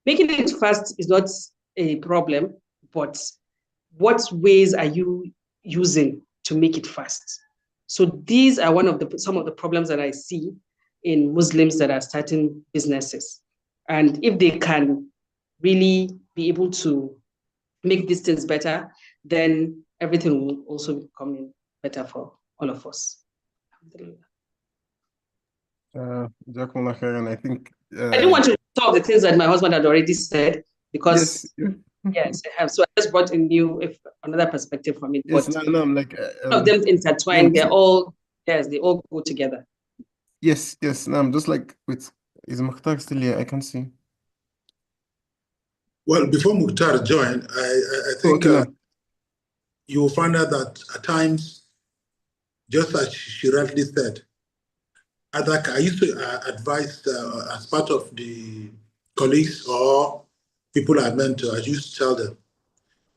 Making it fast is not a problem, but what ways are you using to make it fast. So these are some of the problems that I see in Muslims that are starting businesses. And if they can really be able to make these things better, then everything will also be coming better for all of us. Jazakumullah khairan. I think I didn't want to talk the things that my husband had already said because yes, I have. So I just brought in another perspective from it. yes, But no, like all of them intertwined. yeah, They all go together. yes, no, just like with is Mukhtar still here? I can see. Well, before Mukhtar joined, I think Okay, no. you will find out that at times, just as she rightly said, I used to advise as part of the colleagues or people I mentor, I used to tell them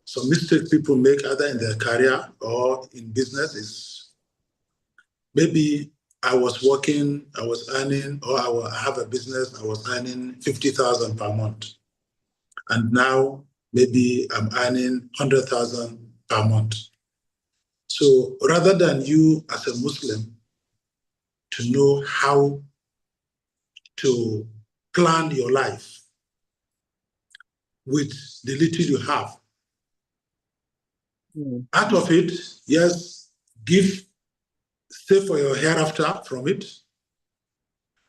some mistakes people make either in their career or in business is maybe I was working, I was earning, or I have a business, I was earning 50,000 per month. And now maybe I'm earning 100,000 per month. So rather than you as a Muslim to know how to plan your life with the little you have, out of it, yes, save for your hereafter from it,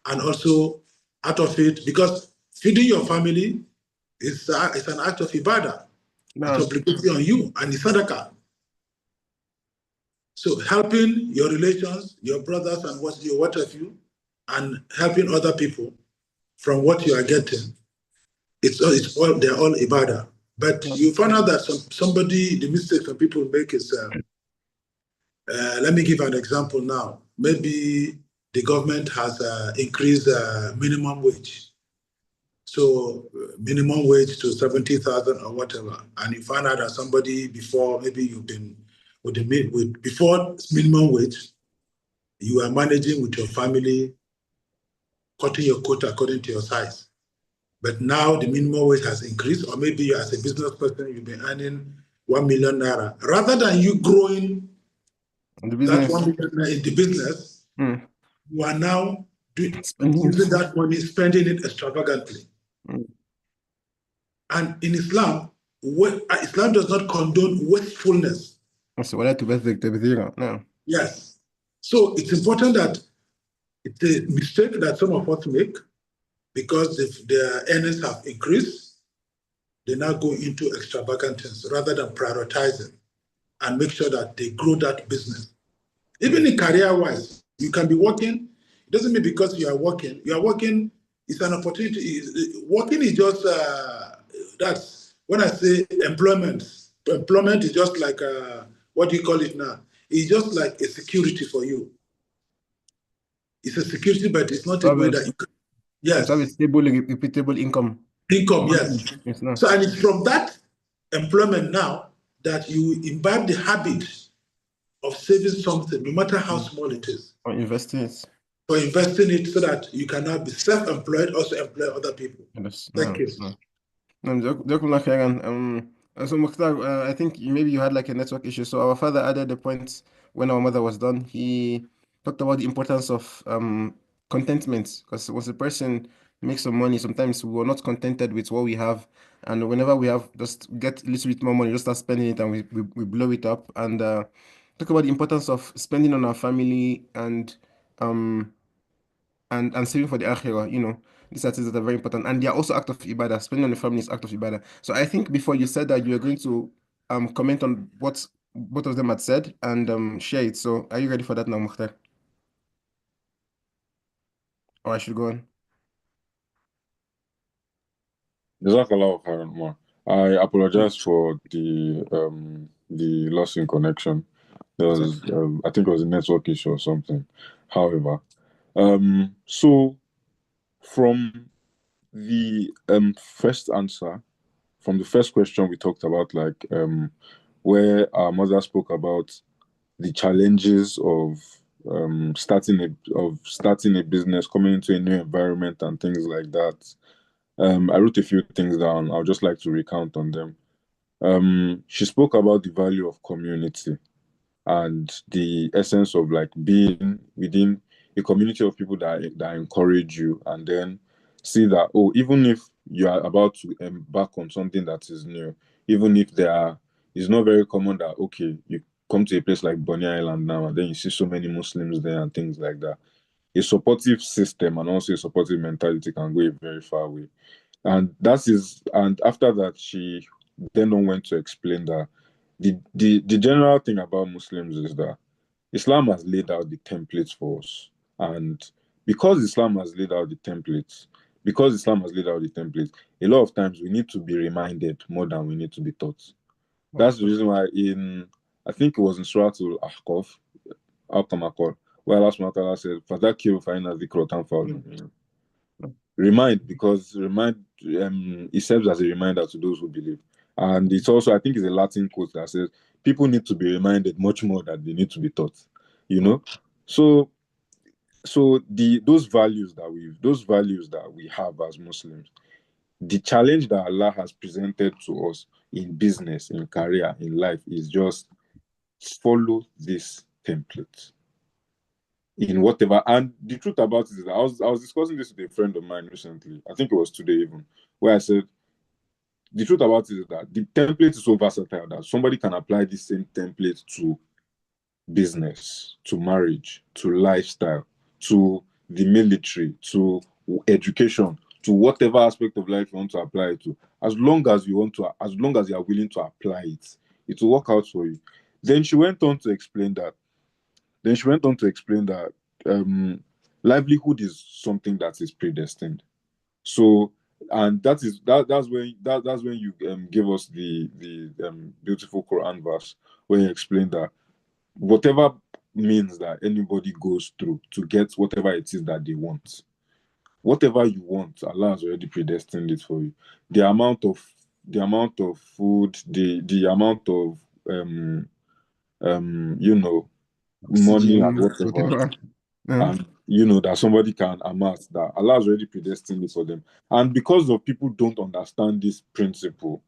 and also out of it, because feeding your family is an act of ibadah. It's obligatory on you, and it's sadaqah. So helping your relations, your brothers and what have you, and helping other people from what you are getting, they're all ibadah. But you find out that the mistake some people make is, let me give an example now. Maybe the government has increased minimum wage. So minimum wage to 70,000 or whatever. And you find out that somebody before, maybe you've been before minimum wage, you are managing with your family, cutting your coat according to your size. But now the minimum wage has increased, or maybe as a business person, you've been earning 1 million naira. Rather than you growing that 1 million naira in the business, you are now using that money, spending it extravagantly. And in Islam, Islam does not condone wastefulness. No. Yes. So it's important that it's a mistake that some of us make because their earnings have increased. They now go into extravagant things rather than prioritizing and make sure that they grow that business. Even in career-wise, you can be working. It doesn't mean because you are working, it's an opportunity. Working is just, that's, when I say employment is just like, what do you call it now? It's just like a security for you. It's a security, but it's not a way that you can, yes. Have a stable, repeatable income. Income, yes. So, and it's from that employment now that you imbibe the habit of saving something, no matter how small it is. Or investing it. For investing it so that you can now be self-employed, also employ other people. Yes. Thank you. So Mukhtar, I think maybe you had like a network issue. So our father added the point when our mother was done. He talked about the importance of contentment, because once a person makes some money, sometimes we're not contented with what we have, and whenever we have just get a little bit more money, just start spending it, and we blow it up. And talk about the importance of spending on our family um and saving for the akhirah, these are things that are very important. And they are also act of ibadah. Spending on the family is act of ibadah. So I think before you said that you were going to comment on what both of them had said and share it. So are you ready for that now, Mukhtar? Or I should go on? Jazakallah khairan, Umar. I apologize for the loss in connection. There was I think it was a network issue or something. However, so from the first answer, from the first question we talked about, like where our mother spoke about the challenges of starting a business, coming into a new environment and things like that. I wrote a few things down. I would just like to recount on them. She spoke about the value of community. and the essence of like being within a community of people that encourage you, and then see that, oh, even if you are about to embark on something that is new, even if it's not very common that, okay, you come to a place like Bonny Island now and then you see so many Muslims there and things like that. A supportive system and also a supportive mentality can go a very far way. And after that, she then went to explain that the general thing about Muslims is that Islam has laid out the templates for us. And because Islam has laid out the templates, because Islam has laid out the templates, a lot of times we need to be reminded more than we need to be taught. That's the reason why I think it was in Surah Al-Ahqaf, Al-Kamakor, where Allah subhanahu wa ta'ala said, فَذَكِّرُ فَإِنَّ الذِّكْرَ تَنْفَعُ الْمُؤْمِنِينَ. It serves as a reminder to those who believe. And it's also, I think it's a Latin quote that says, people need to be reminded much more than they need to be taught. You know? So those values that we have as Muslims, the challenge that Allah has presented to us in business, in career, in life is just follow this template in whatever. And the truth about it is that I was discussing this with a friend of mine recently. I think it was today even, where I said the truth about it is that the template is so versatile that somebody can apply the same template to business, to marriage, to lifestyle, to the military, to education, to whatever aspect of life you want to apply it to. As long as you are willing to apply it, it will work out for you. Then she went on to explain that. Livelihood is something that is predestined. So, and that's when you give us the beautiful Quran verse where you explain that whatever means that anybody goes through to get whatever it is that they want, whatever you want, Allah has already predestined it for you. The amount of food, the amount of money and Oxygen, whatever, whatever. and that somebody can amass, that Allah has already predestined it for them. And because of people don't understand this principle,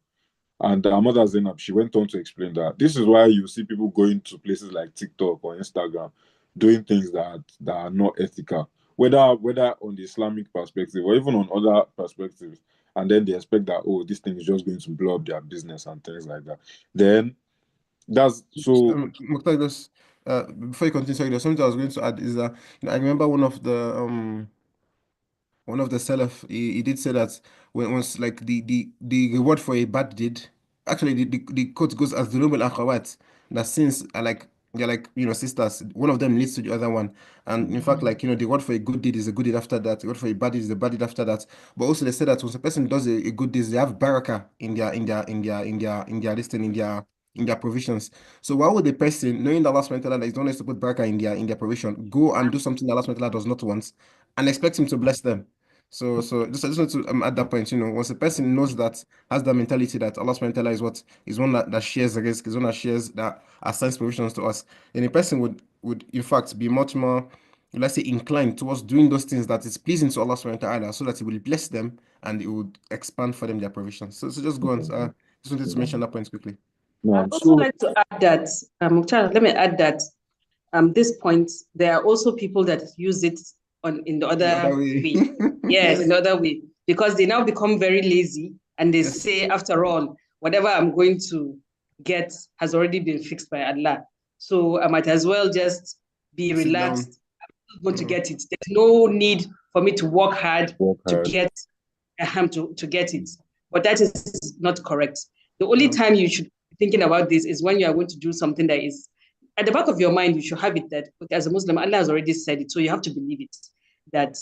and our mother Zainab, she went on to explain that this is why you see people going to places like TikTok or Instagram, doing things that are not ethical, whether on the Islamic perspective or even on other perspectives, and then they expect that, oh, this thing is just going to blow up their business and things like that. Then that's so. Mukhtar, before you continue, sorry, there's something I was going to add is that I remember one of the Salaf, he did say that when once like the reward for a bad deed, actually the quote goes as dhunub al-akhawat, that sins are like they're like sisters. One of them leads to the other one, and in fact, like the reward for a good deed is a good deed after that. The reward for a bad deed is a bad deed after that. But also they say that once a person does a good deed, they have barakah in their provisions. So why would the person, knowing that Allah subhanahu wa ta'ala is not supposed to put barakah in their provision, go and do something that Allah subhanahu wa ta'ala does not want and expect him to bless them? So I just want to at that point, once a person knows that, has that mentality that Allah subhanahu wa ta'ala is one that shares the risk, is one that shares, that assigns provisions to us, then a person would in fact be much more, let's say, inclined towards doing those things that is pleasing to Allah subhanahu wa ta'ala, so that he will bless them and it would expand for them their provisions. So just go on. Just wanted to mention that point quickly. I'd also like to add that, Mukhtar, let me add that this point, there are also people that use it in the other way. Yes, in the other way, because they now become very lazy and they say, after all, whatever I'm going to get has already been fixed by Allah. So I might as well just be relaxed. I'm going to get it. There's no need for me to work hard to get it. But that is not correct. The only time you should be thinking about this is when you are going to do something that is at the back of your mind. You should have it that, as a Muslim, Allah has already said it, so you have to believe it, that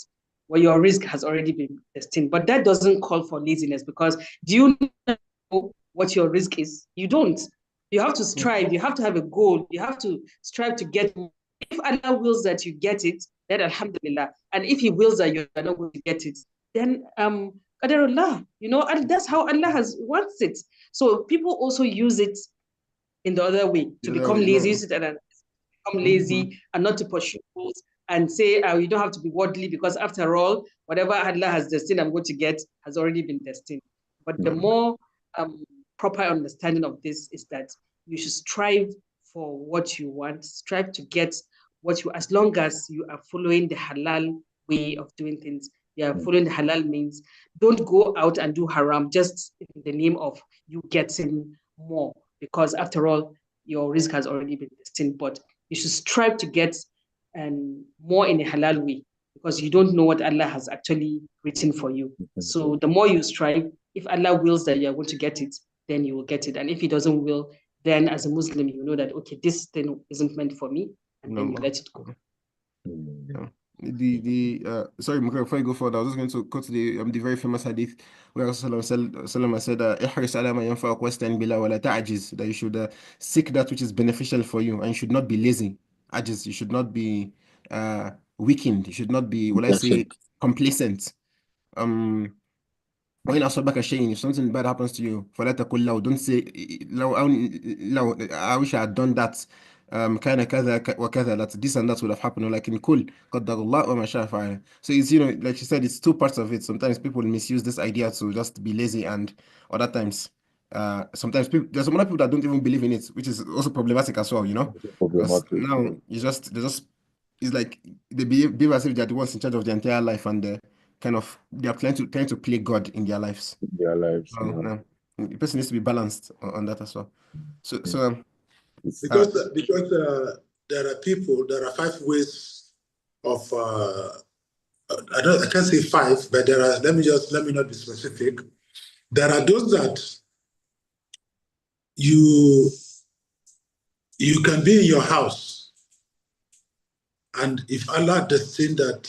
your risk has already been destined. But that doesn't call for laziness, because do you know what your risk is? You don't. You have to strive. You have to have a goal. You have to strive to get. If Allah wills that you get it, then alhamdulillah. And if He wills that you are not going to get it, then qadarullah. That's how Allah wants it. So people also use it in the other way, to become lazy, use it and become lazy and not to pursue goals and say, you don't have to be worldly, because after all, whatever Allah has destined I'm going to get has already been destined. But the more proper understanding of this is that you should strive for what you want. Strive to get what you, as long as you are following the halal way of doing things. You are following the halal means. Don't go out and do haram just in the name of you getting more, because after all, your risk has already been destined. But you should strive to get more in a halal way, because you don't know what Allah has actually written for you. So the more you strive, if Allah wills that you are going to get it, then you will get it. And if He doesn't will, then as a Muslim, you know that, okay, this thing isn't meant for me, and then you let it go. Yeah. Sorry, Mukar, before you go forward, I was just going to quote the very famous hadith where Rasulullah said, "Ihris ala ma yanfa'uk wasta'in billah wa la ta'jiz," that you should seek that which is beneficial for you, and you should not be lazy. Ajiz, you should not be weakened. You should not be, will I say, complacent. وإن أصابك شيء, if something bad happens to you, فلا تقل له, don't say لو I wish I had done that, كان كذا وكذا, that this and that would have happened, ولكن كل قدر الله وما شاء فعل. So it's, like you said, it's two parts of it. Sometimes people misuse this idea to just be lazy, and other times sometimes there's some other people that don't even believe in it, which is also problematic as well, because now it's like they behave as if they're the ones in charge of their entire life, and they are trying to play God in their lives. The person needs to be balanced on that as well. Because there are 5 ways of I can't say 5, but there are. Let me not be specific. There are those that you can be in your house, and if Allah destined that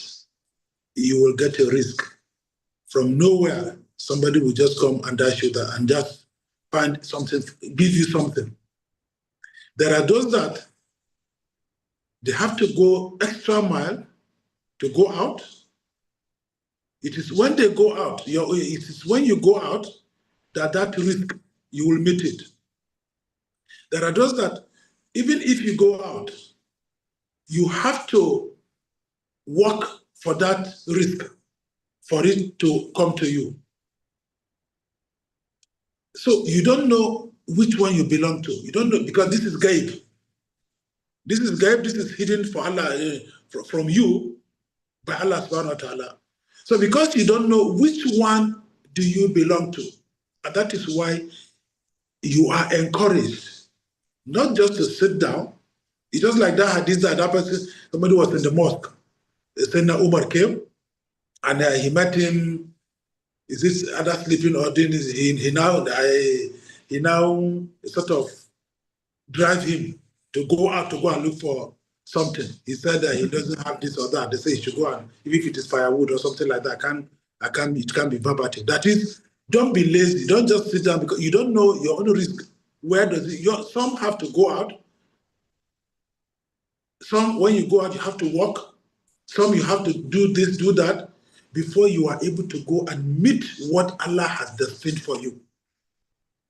you will get a risk from nowhere, somebody will just come and dash you that and just find something, give you something. There are those that they have to go extra mile to go out. It is when they go out, it is when you go out that risk, you will meet it. There are those that even if you go out, you have to work for that risk, for it to come to you. So you don't know which one you belong to. You don't know, because this is gaib. This is gaib, this is hidden for Allah, from you by Allah subhanahu wa ta'ala. So because you don't know which one do you belong to, and that is why you are encouraged not just to sit down. It's just like that hadith that person, somebody was in the mosque. Sayyidina Umar came, and he met him. Is this other sleeping, or he now sort of drive him to go out to go and look for something. He said that he doesn't have this or that. They say he should go, and even if it is firewood or something like that, it can be verbatim. That is, don't be lazy. Don't just sit down, because you don't know your own risk. Where does it? Some have to go out. Some, when you go out, you have to walk. Some you have to do this, do that, before you are able to go and meet what Allah has destined for you.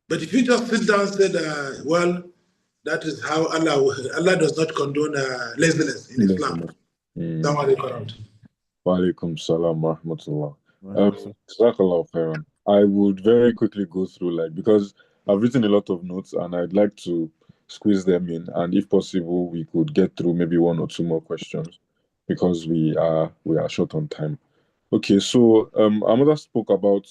But if you just sit down and say, well, that is how Allah does not condone laziness in Islam. Wa alaikum salam wa rahmatullah. Jazakallah khairan. I would very quickly go through, because I've written a lot of notes and I'd like to squeeze them in, and if possible we could get through maybe 1 or 2 more questions, because we are short on time. Okay, so our mother spoke about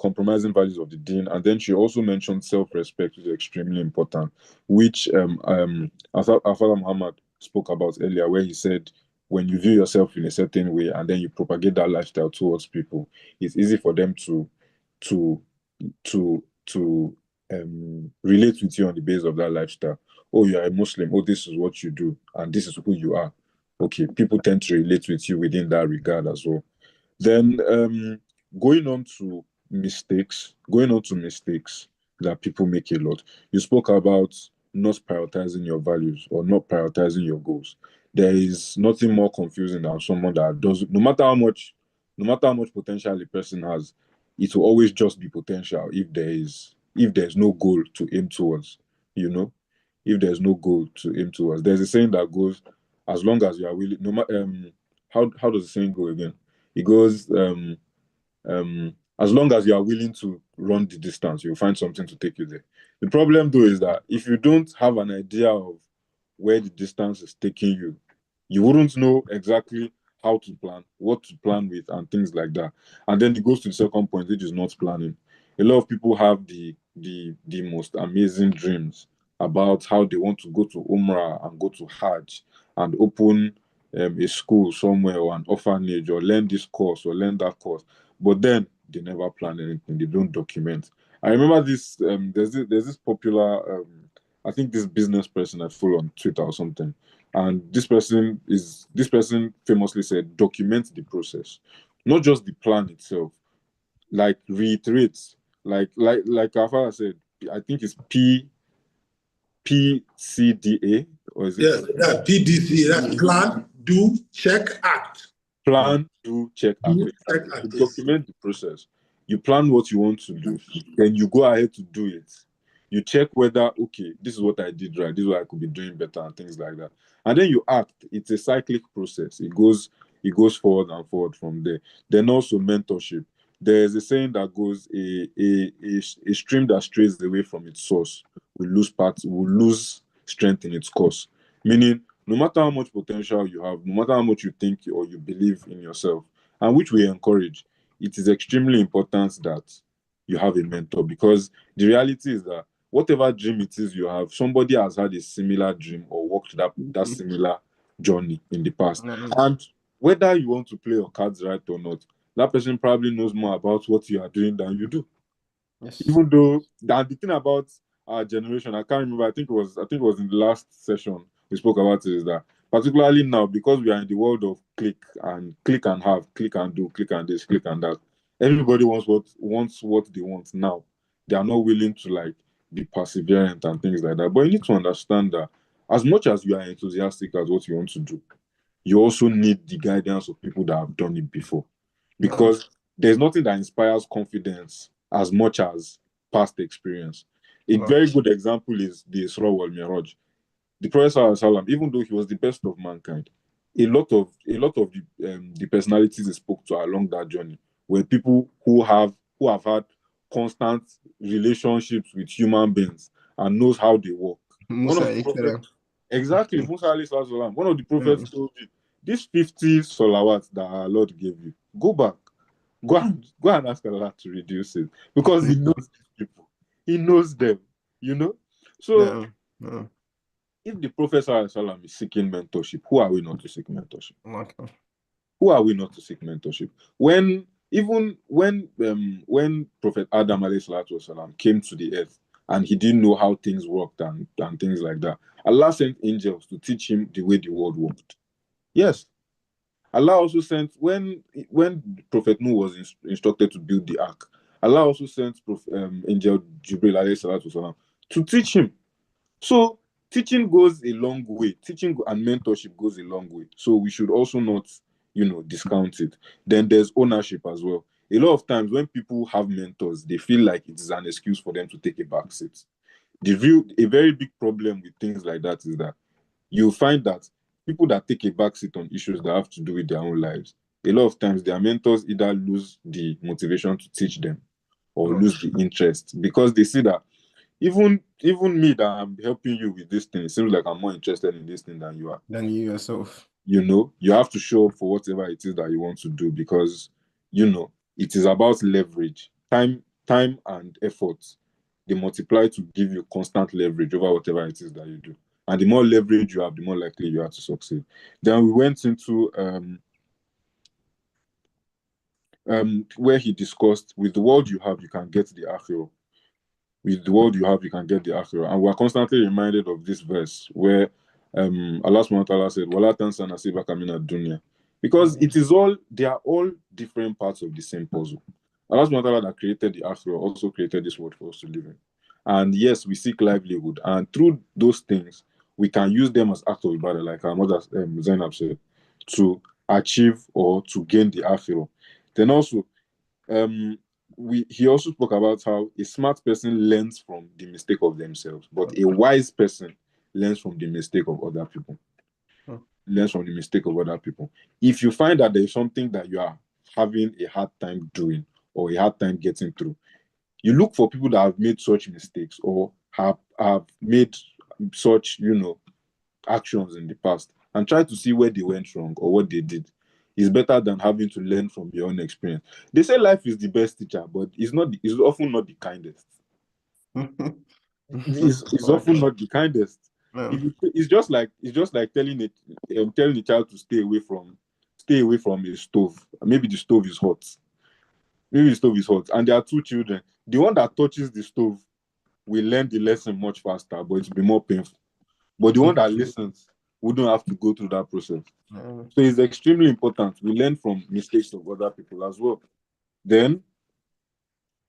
compromising values of the deen, and then she also mentioned self-respect, which is extremely important, which our Father Muhammad spoke about earlier, where he said, when you view yourself in a certain way and then you propagate that lifestyle towards people, it's easy for them to relate with you on the basis of that lifestyle. Oh, you are a Muslim. Oh, this is what you do, and this is who you are. Okay, people tend to relate with you within that regard as well. Then going on to mistakes that people make a lot. You spoke about not prioritizing your values or not prioritizing your goals. There is nothing more confusing than someone that does, no matter how much potential a person has, it will always just be potential if there's no goal to aim towards. If there's no goal to aim towards. There's a saying that goes, as long as you are willing, how does the saying go again? It goes, as long as you are willing to run the distance. You'll find something to take you there. The problem though is that if you don't have an idea of where the distance is taking you, you wouldn't know exactly how to plan, what to plan with, and things like that. And then it goes to the second point, which is not planning. A lot of people have the most amazing dreams about how they want to go to Umrah and go to Hajj and open a school somewhere or an orphanage or learn this course or learn that course, but then they never plan anything. They don't document. I remember this. There's this popular. I think this business person I follow on Twitter or something, and this person famously said, document the process, not just the plan itself. Like reiterate, like our father said. I think it's PCDA, or is it Yes, that PDC, that's plan, do, check, act. plan, do, check, act. Do, check, You act. Yes. document the process. You plan what you want to do, then you go ahead to do it. You check whether, okay, this is what I did right, this is what I could be doing better, and things like that. And then you act. It's a cyclic process. It goes forward and forward from there. Then also mentorship. There's a saying that goes, a stream that strays away from its source will lose strength in its course. Meaning, no matter how much potential you have, no matter how much you think or you believe in yourself, and which we encourage, it is extremely important that you have a mentor, because the reality is that whatever dream it is you have, somebody has had a similar dream or walked that similar journey in the past. And whether you want to play your cards right or not, that person probably knows more about what you are doing than you do. Yes. Even though, and the thing about our generation, I can't remember, I think it was in the last session we spoke about it, is that particularly now, because we are in the world of click and have, click and do, click and this, click and that, everybody wants what they want now. They are not willing to like be perseverant and things like that. But you need to understand that as much as you are enthusiastic as what you want to do, you also need the guidance of people that have done it before. Because there's nothing that inspires confidence as much as past experience. A very good example is the Isra wal Miraj. The Prophet ﷺ, even though he was the best of mankind, a lot of the personalities he spoke to along that journey were people who have had constant relationships with human beings and knows how they work. Musa, Exactly, Musa alayhi salam. One of the prophets told you, these 50 salawats that our Lord gave you, go back, go and ask Allah to reduce it, because He knows these people, He knows them, you know. So if the Prophet ﷺ is seeking mentorship, who are we not to seek mentorship? Okay. Who are we not to seek mentorship? When Prophet Adam والسلام, came to the earth and he didn't know how things worked and things like that, Allah sent angels to teach him the way the world worked. Yes. Allah also sent, when Prophet Noah was instructed to build the ark, Allah also sent angel Jibril والسلام, to teach him. So teaching goes a long way. Teaching and mentorship goes a long way. So we should also not, discount it. Then there's ownership as well. A lot of times when people have mentors, they feel like it is an excuse for them to take a back seat. A very big problem with things like that is that you'll find that people that take a back seat on issues that have to do with their own lives, a lot of times their mentors either lose the motivation to teach them or lose the interest, because they see that even me that I'm helping you with this thing, it seems like I'm more interested in this thing than you are. Than you yourself. You have to show up for whatever it is that you want to do, because it is about leverage. Time and effort, they multiply to give you constant leverage over whatever it is that you do. And the more leverage you have, the more likely you are to succeed. Then we went into where he discussed, with the world you have, you can get the akhirah. With the world you have, you can get the akhirah. And we're constantly reminded of this verse where Allah subhanahu wa ta'ala said, Wala tansa nasibaka mina dunya. Because they are all different parts of the same puzzle. Allah subhanahu wa ta'ala that created the akhirah also created this world for us to live in. And yes, we seek livelihood. And through those things, we can use them as acts of ibadah, like our mother Zainab said, to achieve or to gain the akhirah. Then also, he also spoke about how a smart person learns from the mistake of themselves, but a wise person learns from the mistake of other people. If you find that there is something that you are having a hard time doing or a hard time getting through, You look for people that have made such mistakes or have made such, actions in the past and try to see where they went wrong or what they did. Is better than having to learn from your own experience. They say life is the best teacher, but it's often not the kindest. It's often not the kindest. No. It's just like telling a child to stay away from a stove. Maybe the stove is hot. Maybe the stove is hot, and there are two children. The one that touches the stove will learn the lesson much faster, but it will be more painful. But the one that listens wouldn't have to go through that process. No. So it's extremely important. We learn from mistakes of other people as well. Then,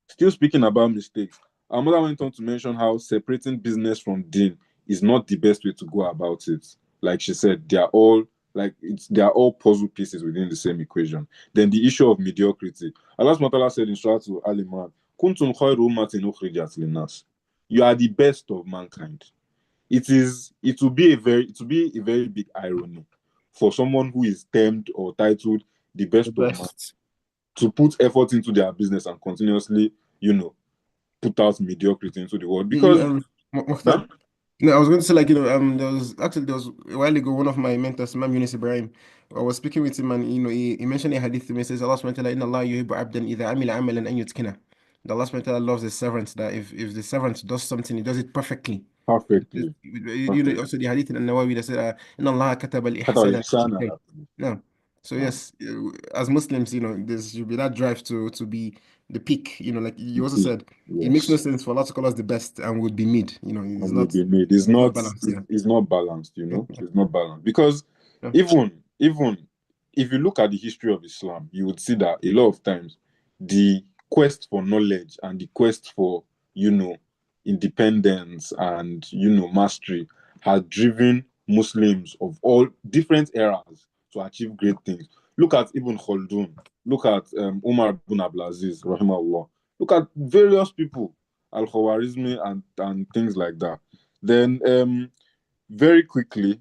still speaking about mistakes, our mother went on to mention how separating business from deen is not the best way to go about it. Like she said, they are all puzzle pieces within the same equation. Then the issue of mediocrity. Allah subhanahu wa ta'ala said in Surah Al Imran, Kuntum khayru ummatin ukhrijat linnas. You are the best of mankind. It will be a very big irony for someone who is termed or titled the The best of man best. to put effort into their business and continuously, put out mediocrity into the world. Because Mukhtar, now, no, I was going to say, like, there was a while ago, one of my mentors, Imam Yunus Ibrahim. I was speaking with him, and he mentioned a hadith to me. He says, Allah subhanahu wa ta'ala, Inna Allah yuhibbu abdan idha amila amalan an yutkina. That Allah subhanahu wa ta'ala loves the servant, that if the servant does something, he does it perfectly. perfectly, perfect. Also the hadith in An-Nawawi that said, Inna Allah kataba Kata al-ihsana. ihsan ala kulli. No. So Now, yes, as Muslims, there should be that drive to be the peak. Like you also it- said, it makes no yes, sense for Allah to call us the best and would be mid. and will be made. It's It's not not, balanced. it's, Yeah. it's not balanced. It's not balanced because Yeah. even if you look at the history of Islam, you would see that a lot of times the quest for knowledge and the quest for independence and mastery has driven Muslims of all different eras to achieve great things. Look at Ibn Khaldun. Look at Umar ibn Abdulaziz, rahimahullah. Look at various people, Al-Khawarizmi and things like that. Then very quickly,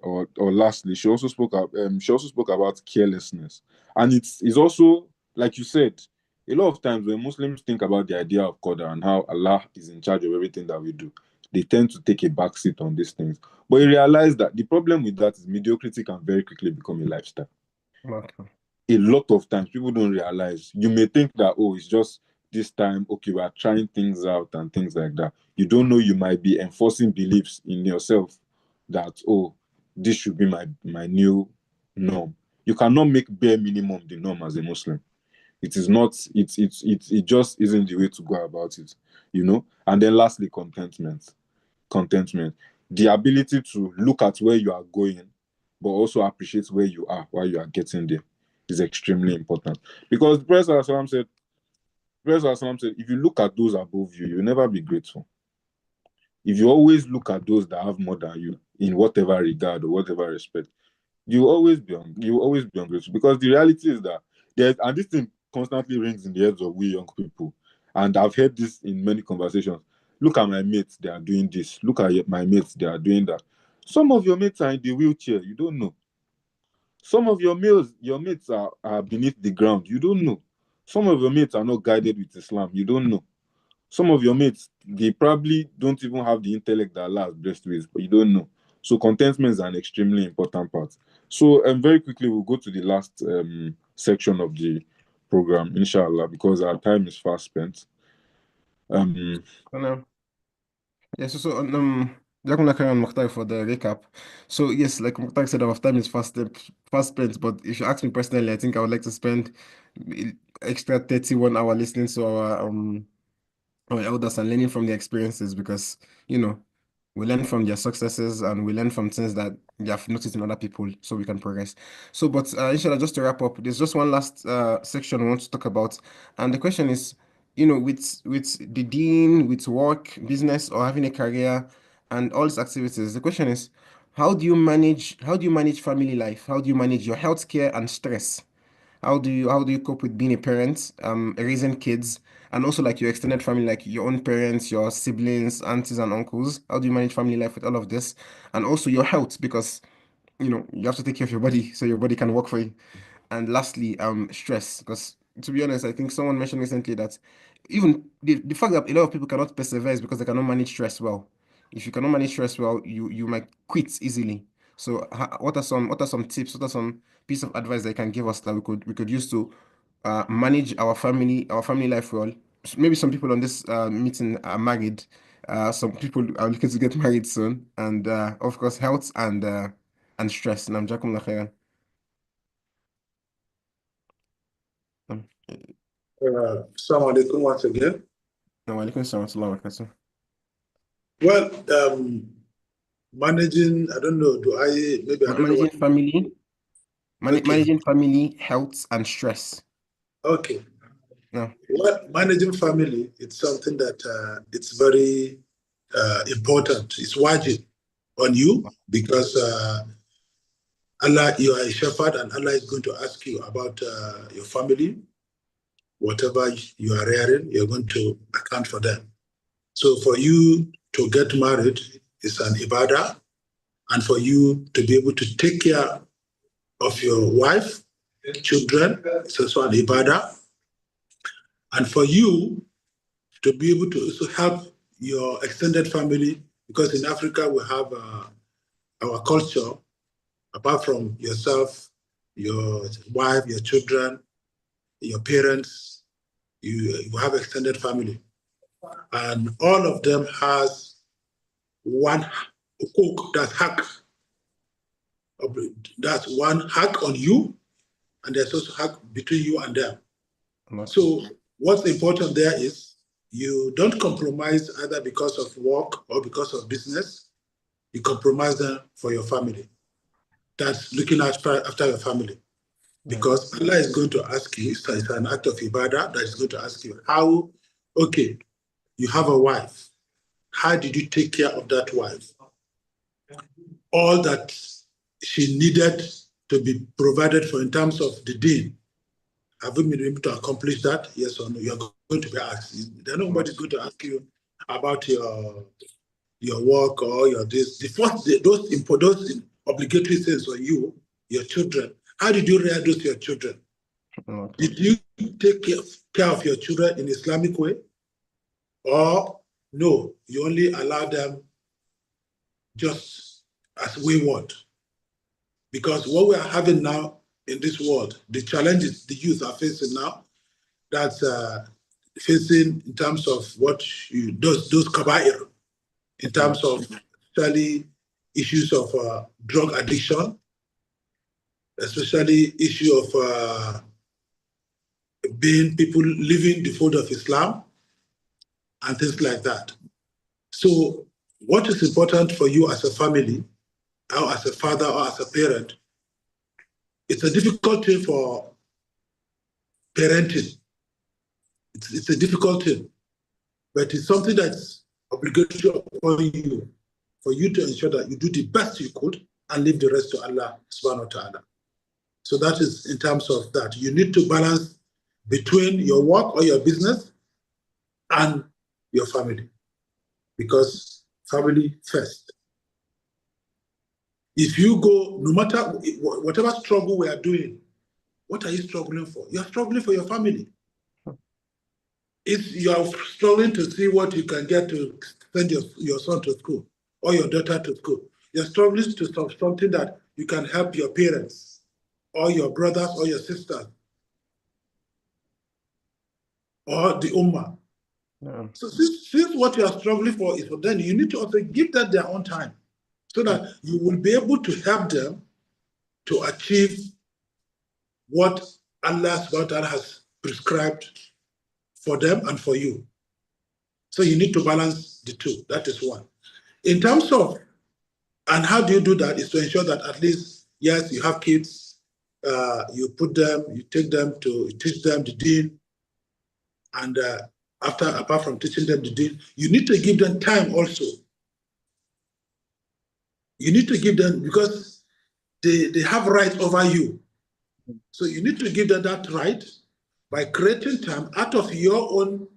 or lastly, she also spoke about carelessness, and it's also like you said. A lot of times when Muslims think about the idea of Qadar and how Allah is in charge of everything that we do, they tend to take a backseat on these things. But you realize that the problem with that is mediocrity can very quickly become a lifestyle. Okay. A lot of times people don't realize. You may think that, oh, it's just this time, okay, we are trying things out and things like that. You don't know, you might be enforcing beliefs in yourself that, oh, this should be my new norm. You cannot make bare minimum the norm as a Muslim. It is not, it just isn't the way to go about it. And then lastly, contentment, the ability to look at where you are going but also appreciate where you are while you are getting there is extremely important. Because the Prophet said, if you look at those above you, you'll never be grateful. If you always look at those that have more than you in whatever regard or whatever respect, you will always be ungrateful. Because the reality is that and this thing constantly rings in the heads of we young people. And I've heard this in many conversations. Look at my mates, they are doing this. Look at my mates, they are doing that. Some of your mates are in the wheelchair, you don't know. Some of your mates are beneath the ground. You don't know. Some of your mates are not guided with Islam. You don't know. Some of your mates, they probably don't even have the intellect that Allah has blessed with, but you don't know. So contentment is an extremely important part. So very quickly, we'll go to the last section of the program, inshallah, because our time is fast spent. Um, And, yeah, just gonna carry on Mukhtar for the recap. So yes, like Mukhtar said, our time is fast spent. But if you ask me personally, I think I would like to spend extra 31 hour listening to our elders and learning from their experiences, because you know we learn from their successes and we learn from things that they have noticed in other people, so we can progress. So, but inshallah, just to wrap up, there's just one last section we want to talk about, and the question is, with the dean, with work, business, or having a career, and all these activities, the question is, how do you manage family life? How do you manage your healthcare and stress? How do you cope with being a parent, raising kids, and also like your extended family, like your own parents, your siblings, aunties, and uncles? How do you manage family life with all of this? And also your health, because you have to take care of your body so your body can work for you. And lastly, stress, because to be honest, I think someone mentioned recently that even the fact that a lot of people cannot persevere is because they cannot manage stress well. If you cannot manage stress well, you might quit easily. So what are some tips? What are some piece of advice that you can give us that we could use to manage our family life well? Maybe some people on this meeting are married. Some people are looking to get married soon, and of course, health and stress. And I'm Jakum Lakhayan. Assalamu alaikum once again. Wa alaikum assalam wa rahmatullah. Well, managing, I don't know, maybe I don't know Managing what. family, Okay, managing family, health, and stress. okay. No. Well, managing family, it's something that it's very important. It's wajib on you because Allah, you are a shepherd and Allah is going to ask you about your family. Whatever you are rearing, you're going to account for them. So for you to get married is an ibadah, and for you to be able to take care of your wife, children, it's also an ibadah. And for you to be able to also help your extended family, because in Africa we have our culture, apart from yourself, your wife, your children, your parents, you have extended family. And all of them has one hukuk, that's one hak on you, and there's also hak between you and them. So what's important there is you don't compromise either because of work or because of business. You compromise them for your family. That's looking after your family. Because Allah is going to ask you, it's an act of ibadah that is going to ask you, how, okay, you have a wife. How did you take care of that wife? All that she needed to be provided for in terms of the deen. Have you been able to accomplish that? Yes or no? You're going to be asked. Nobody's going to ask you about your work or your this. Those obligatory things on you, your children. How did you rear those your children? Did you take care of your children in Islamic way? Or no, you only allow them just as wayward? Because what we are having now in this world, the challenges the youth are facing now, that's facing in terms of those kaba'ir, in terms of especially issues of drug addiction, especially issue of being people leaving the fold of Islam and things like that. So what is important for you as a family, or as a father or as a parent, it's a difficult thing for parenting. It's a difficult thing, but it's something that's obligatory upon you for you to ensure that you do the best you could and leave the rest to Allah subhanahu wa ta'ala. So that is in terms of that. You need to balance between your work or your business and your family, because family first. If you go, no matter whatever struggle we are doing, what are you struggling for? You're struggling for your family. If you are struggling to see what you can get to send your son to school or your daughter to school, you're struggling to solve something that you can help your parents or your brothers or your sisters or the ummah. Yeah. So since what you are struggling for is for them, you need to also give them their own time so that you will be able to help them to achieve what Allah subhanahu wa ta'ala has prescribed for them and for you. So you need to balance the two. That is one. In terms of, and how do you do that, is to ensure that at least, yes, you have kids, you take them to teach them the deen, and apart from teaching them the deen, you need to give them time also. You need to give them, because they have rights over you. So you need to give them that right by creating time out of your own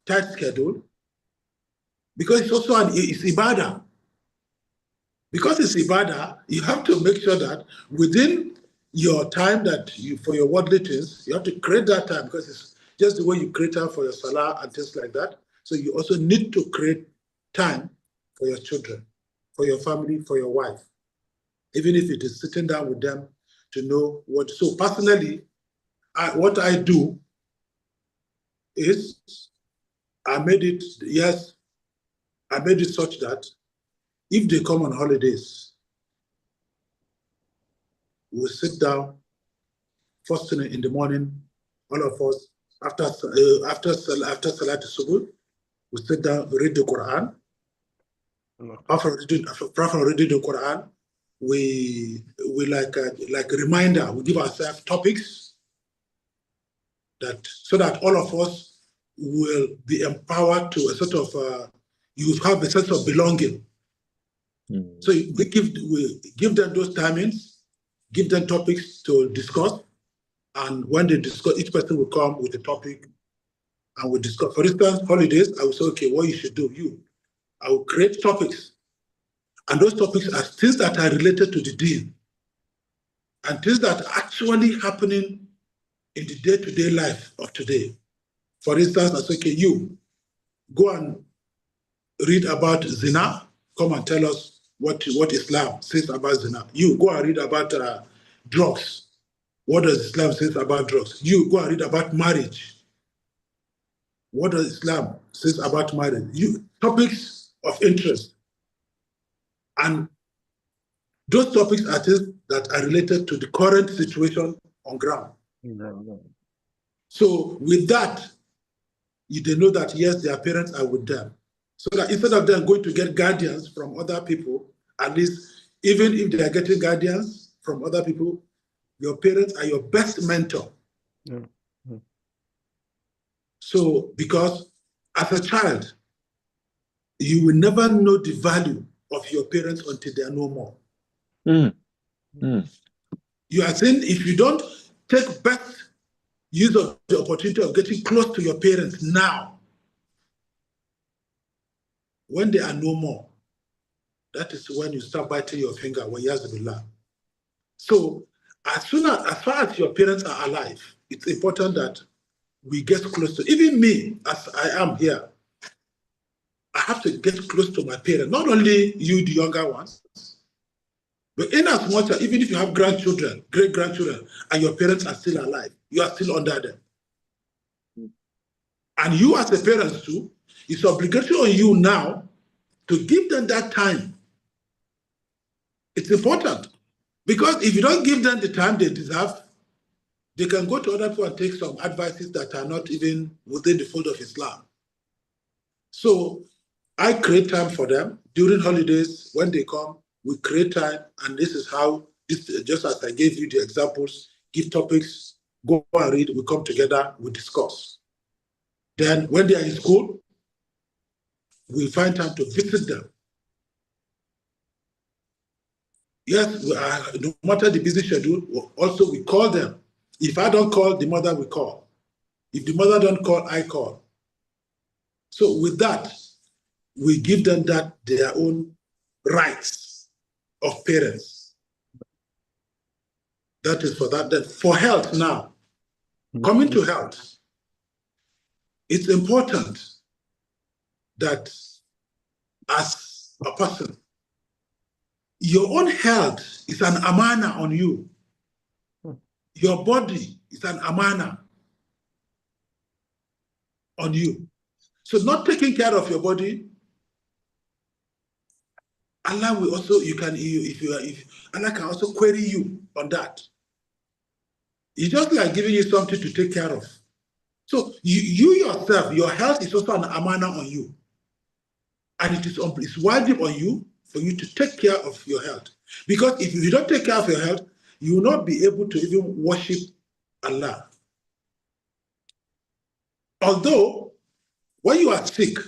tight schedule, because it's also it's ibadah. Because it's ibadah, you have to make sure that within your time that you, for your worldly things, you have to create that time because it's just the way you create time for your salah and things like that. So you also need to create time for your children, for your family, for your wife, even if it is sitting down with them to know what. So personally, what I do is I made it such that if they come on holidays, we'll sit down first thing in the morning, all of us, after Salat Subuh, we sit down, read the Quran. After reading the Quran, we like a reminder, we give ourselves topics that so that all of us will be empowered to a sort of you have a sense of belonging. So we give them those timings, give them topics to discuss, and when they discuss, each person will come with a topic and we discuss. For instance, holidays, I will say, okay, what you should do, I will create topics. And those topics are things that are related to the deen and things that are actually happening in the day-to-day life of today. For instance, I say, okay, you go and read about zina, come and tell us what Islam says about zina. You go and read about drugs. What does Islam say about drugs? You go and read about marriage. What does Islam say about marriage? Topics of interest. And those topics are things that are related to the current situation on ground. So with that, they know that yes, their parents are with them. So that instead of them going to get guardians from other people, at least even if they are getting guardians from other people, your parents are your best mentor. Yeah. So because as a child, you will never know the value of your parents until they are no more. You are saying if you don't take best use of the opportunity of getting close to your parents now, when they are no more, that is when you start biting your finger, when you have to be learned. So as far as your parents are alive, it's important that we get close to, even me, as I am here, I have to get close to my parents, not only you, the younger ones, but in as much as even if you have grandchildren, great-grandchildren, and your parents are still alive, you are still under them. And you as a parent too, it's obligatory on you now to give them that time. It's important because if you don't give them the time they deserve, they can go to other people and take some advices that are not even within the fold of Islam. So I create time for them during holidays. When they come, we create time, and this is how, just as I gave you the examples, give topics, go and read, we come together, we discuss. Then when they are in school, we find time to visit them. Yes, no matter the busy schedule, also we call them. If I don't call, the mother will call. If the mother don't call, I call. So with that, we give them their own rights of parents. That is for that. Then for health now, coming to health, it's important that as a person, your own health is an amana on you. Your body is an amana on you. So not taking care of your body, Allah will also, Allah can also query you on that. It's just like giving you something to take care of. So you yourself, your health is also an amana on you. And it's wajib on you for you to take care of your health. Because if you don't take care of your health, you will not be able to even worship Allah. Although, when you are sick,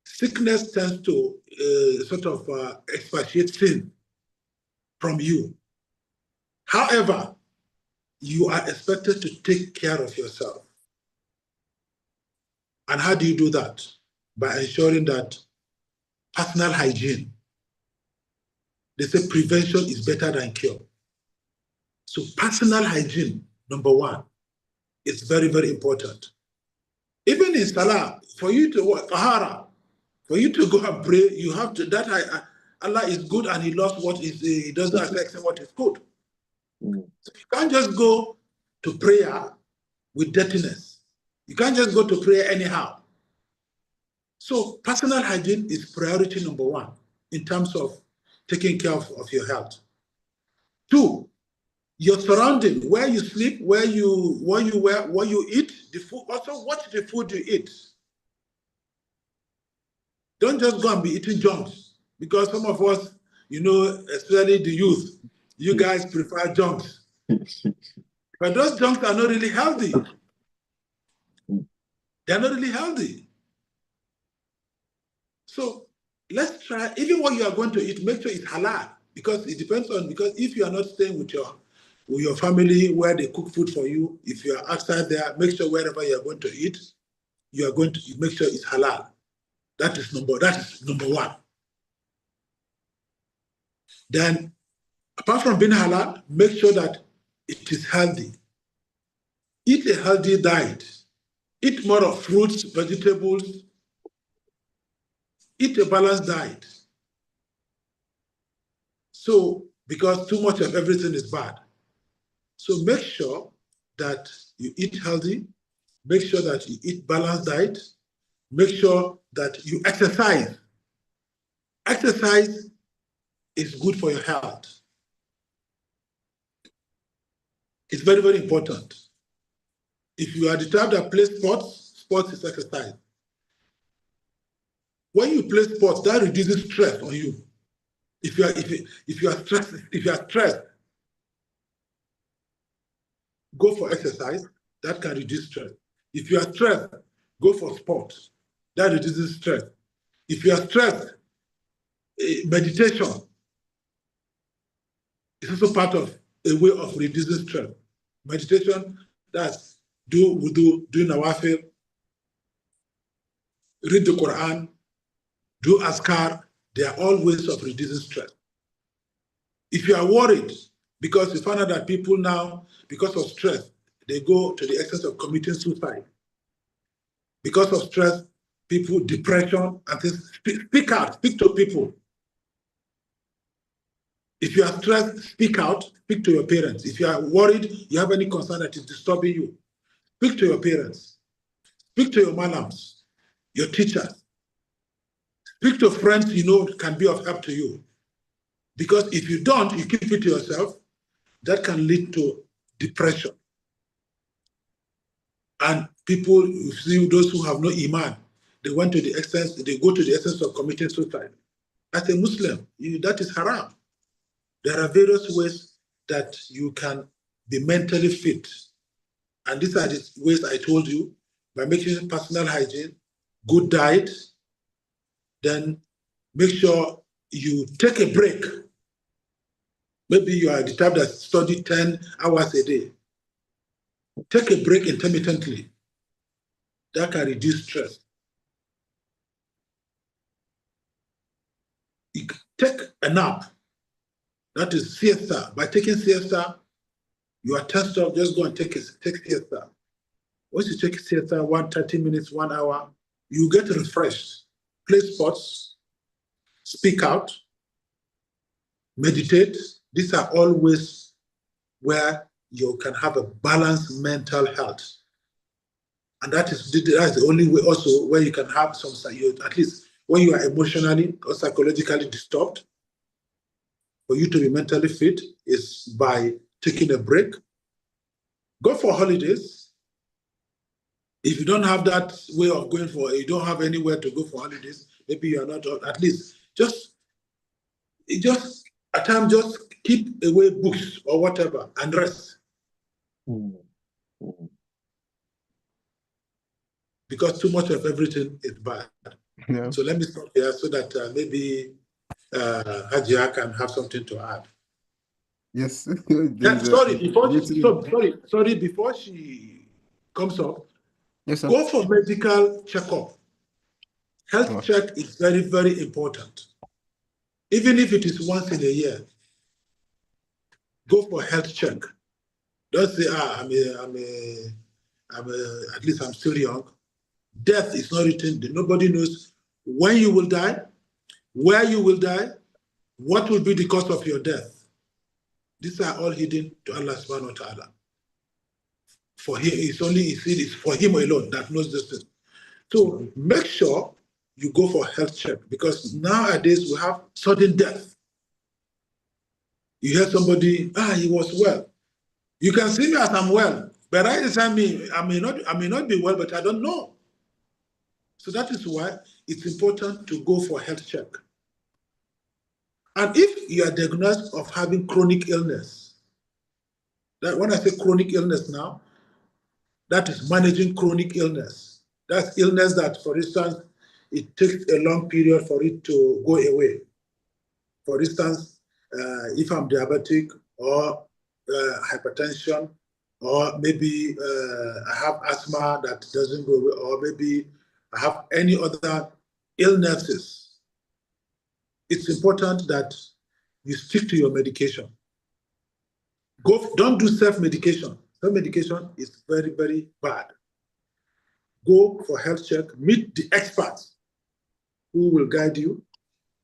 sickness tends to sort of expatriate sin from you. However, you are expected to take care of yourself. And how do you do that? By ensuring that personal hygiene. They say prevention is better than cure. So personal hygiene, number one, is very, very important. Even in Salah, for you to what? Tahara, for you to go and pray, you have to, Allah is good and He loves what is, He doesn't accept what is good. So you can't just go to prayer with dirtiness. You can't just go to prayer anyhow. So personal hygiene is priority number one in terms of taking care of your health. Two, your surrounding, where you sleep, where you wear, what you eat, the food. Also, watch the food you eat. Don't just go and be eating junk, because some of us, especially the youth, you guys prefer junk. But those junks are not really healthy. They're not really healthy. So let's try, even what you are going to eat, make sure it's halal, because it depends on, because if you are not staying with your family where they cook food for you, if you are outside there, make sure wherever you are going to eat, you are going to make sure it's halal. That is number one. Then, apart from being halal, make sure that it is healthy. Eat a healthy diet. Eat more of fruits, vegetables. Eat a balanced diet. So, because too much of everything is bad. So make sure that you eat healthy. Make sure that you eat balanced diet. Make sure that you exercise. Exercise is good for your health. It's very, very important. If you are the type that plays sports, sports is exercise. When you play sports, that reduces stress on you. If you are stressed, go for exercise. That can reduce stress. If you are stressed, go for sports. That reduces stress. If you are stressed, meditation is also part of a way of reducing stress. Meditation, that's do nawafil, read the Quran, do azkar. They are all ways of reducing stress. If you are worried, because you find out that people now, because of stress, they go to the extent of committing suicide. Because of stress, people, depression, and things. Speak out, speak to people. If you are stressed, speak out, speak to your parents. If you are worried, you have any concern that is disturbing you, speak to your parents. Speak to your malams, your teachers. Speak to friends you know can be of help to you. Because if you don't, you keep it to yourself, that can lead to depression. And people, you see those who have no iman, they go to the essence of committing suicide. As a Muslim, that is haram. There are various ways that you can be mentally fit. And these are the ways I told you, by making personal hygiene, good diet, then make sure you take a break. Maybe you are the type that study 10 hours a day. Take a break intermittently. That can reduce stress. You take a nap. That is siesta. By taking siesta, you are tensed up, just go and take siesta. Once you take siesta, 30 minutes, 1 hour, you get refreshed. Play sports, speak out, meditate. These are all ways where you can have a balanced mental health. And that's the only way also where you can have some, at least when you are emotionally or psychologically disturbed, for you to be mentally fit is by taking a break. Go for holidays. If you don't have that way of going for, you don't have anywhere to go for holidays, maybe you are not, at least just at times just keep away books or whatever and rest. Because too much of everything is bad. Yeah. So let me stop here so that maybe Hajia can have something to add. Yes. Sorry, before she comes up, yes, sir. Go for medical checkup. Health check is very, very important. Even if it is once in a year, go for health check. Don't say, at least I'm still young. Death is not written. Nobody knows when you will die, where you will die, what will be the cause of your death. These are all hidden to Allah subhanahu wa ta'ala. For him, it's for him alone that knows this thing. So make sure you go for health check, because nowadays we have sudden death. You hear somebody, he was well. You can see me as I'm well, but right inside me, I may not be well, but I don't know. So that is why it's important to go for health check. And if you are diagnosed of having chronic illness, that when I say chronic illness now, that is managing chronic illness. That's illness that, for instance, it takes a long period for it to go away. For instance, if I'm diabetic or hypertension, or maybe I have asthma that doesn't go away, or maybe I have any other illnesses, it's important that you stick to your medication. Don't do self-medication. Self-medication is very, very bad. Go for health check, meet the experts who will guide you,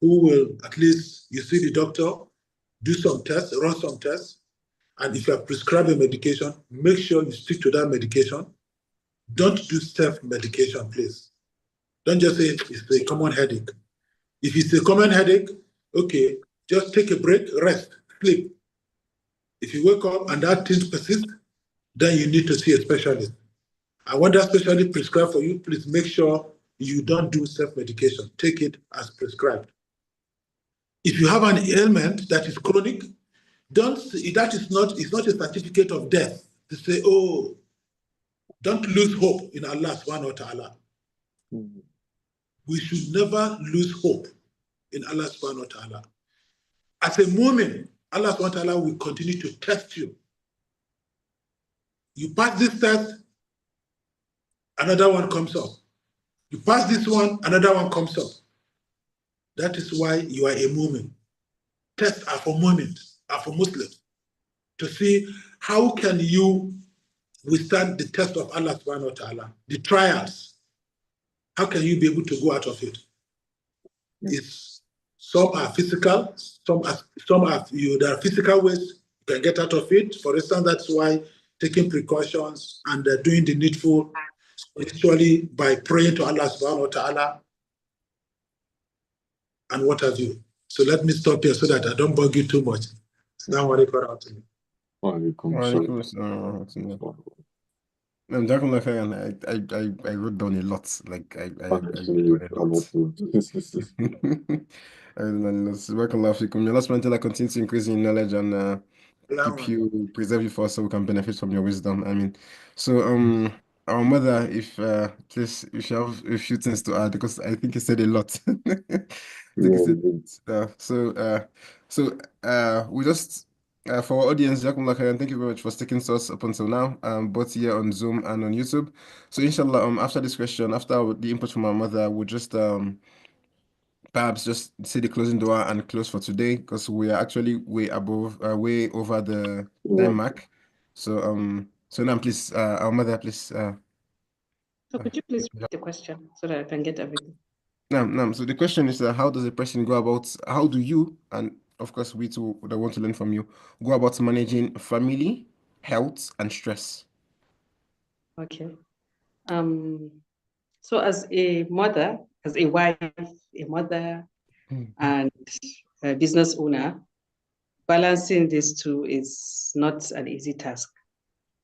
who will, at least you see the doctor, do some tests, run some tests, and if you are prescribed a medication, make sure you stick to that medication. Don't do self-medication, please. Don't just say it's a common headache. If it's a common headache, okay, just take a break, rest, sleep. If you wake up and that thing persists, then you need to see a specialist. And when that specialist prescribes for you, please make sure you don't do self-medication. Take it as prescribed. If you have an ailment that is chronic, it's not a certificate of death to say, oh, don't lose hope in Allah subhanahu wa ta'ala. We should never lose hope in Allah subhanahu wa ta'ala. As a moment, Allah subhanahu wa ta'ala will continue to test you. You pass this test, another one comes up. You pass this one, another one comes up. That is why you are a mu'min. Tests are for mu'mins, are for Muslims, to see how can you withstand the test of Allah subhanahu wa ta'ala, the trials. How can you be able to go out of it? Some are physical, some are there are physical ways you can get out of it. For instance, that's why taking precautions and doing the needful spiritually by praying to Allah subhanahu wa ta'ala and what have you. So let me stop here so that I don't bug you too much. Assalamu alaikum warahmatullahi. Waalaikum assalam wa Jazakumullah khairan. I wrote down a lot. Like I wrote down a lot. Barakallahu fikum. May Allah subhanahu wa ta'ala continue to increase in knowledge and keep you, preserve you for us so we can benefit from your wisdom. I mean, so our mother, if please, if you have a few things to add, because I think you said a lot. I think you said, we just for our audience, Jazakumullah khairan, thank you very much for sticking to us up until now, both here on Zoom and on YouTube. So inshallah, after this question, after the input from our mother, we'll just perhaps just say the closing dua and close for today, because we are actually way over the time mark. So now please, our mother, please. So could you please repeat the question so that I can get everything? No. So the question is, how does a person go about? How do you, and of course we too that want to learn from you, go about managing family, health, and stress? Okay. So as a mother, as a wife, a mother, and a business owner, balancing these two is not an easy task.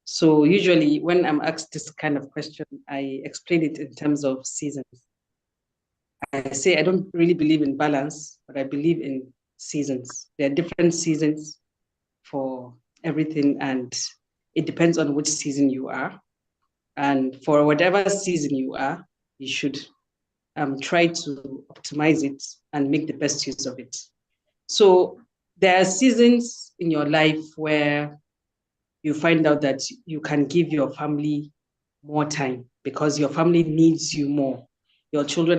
So usually when I'm asked this kind of question, I explain it in terms of seasons. I say I don't really believe in balance, but I believe in seasons. There are different seasons for everything, and it depends on which season you are. And for whatever season you are, you should try to optimize it and make the best use of it. So there are seasons in your life where you find out that you can give your family more time because your family needs you more. Your children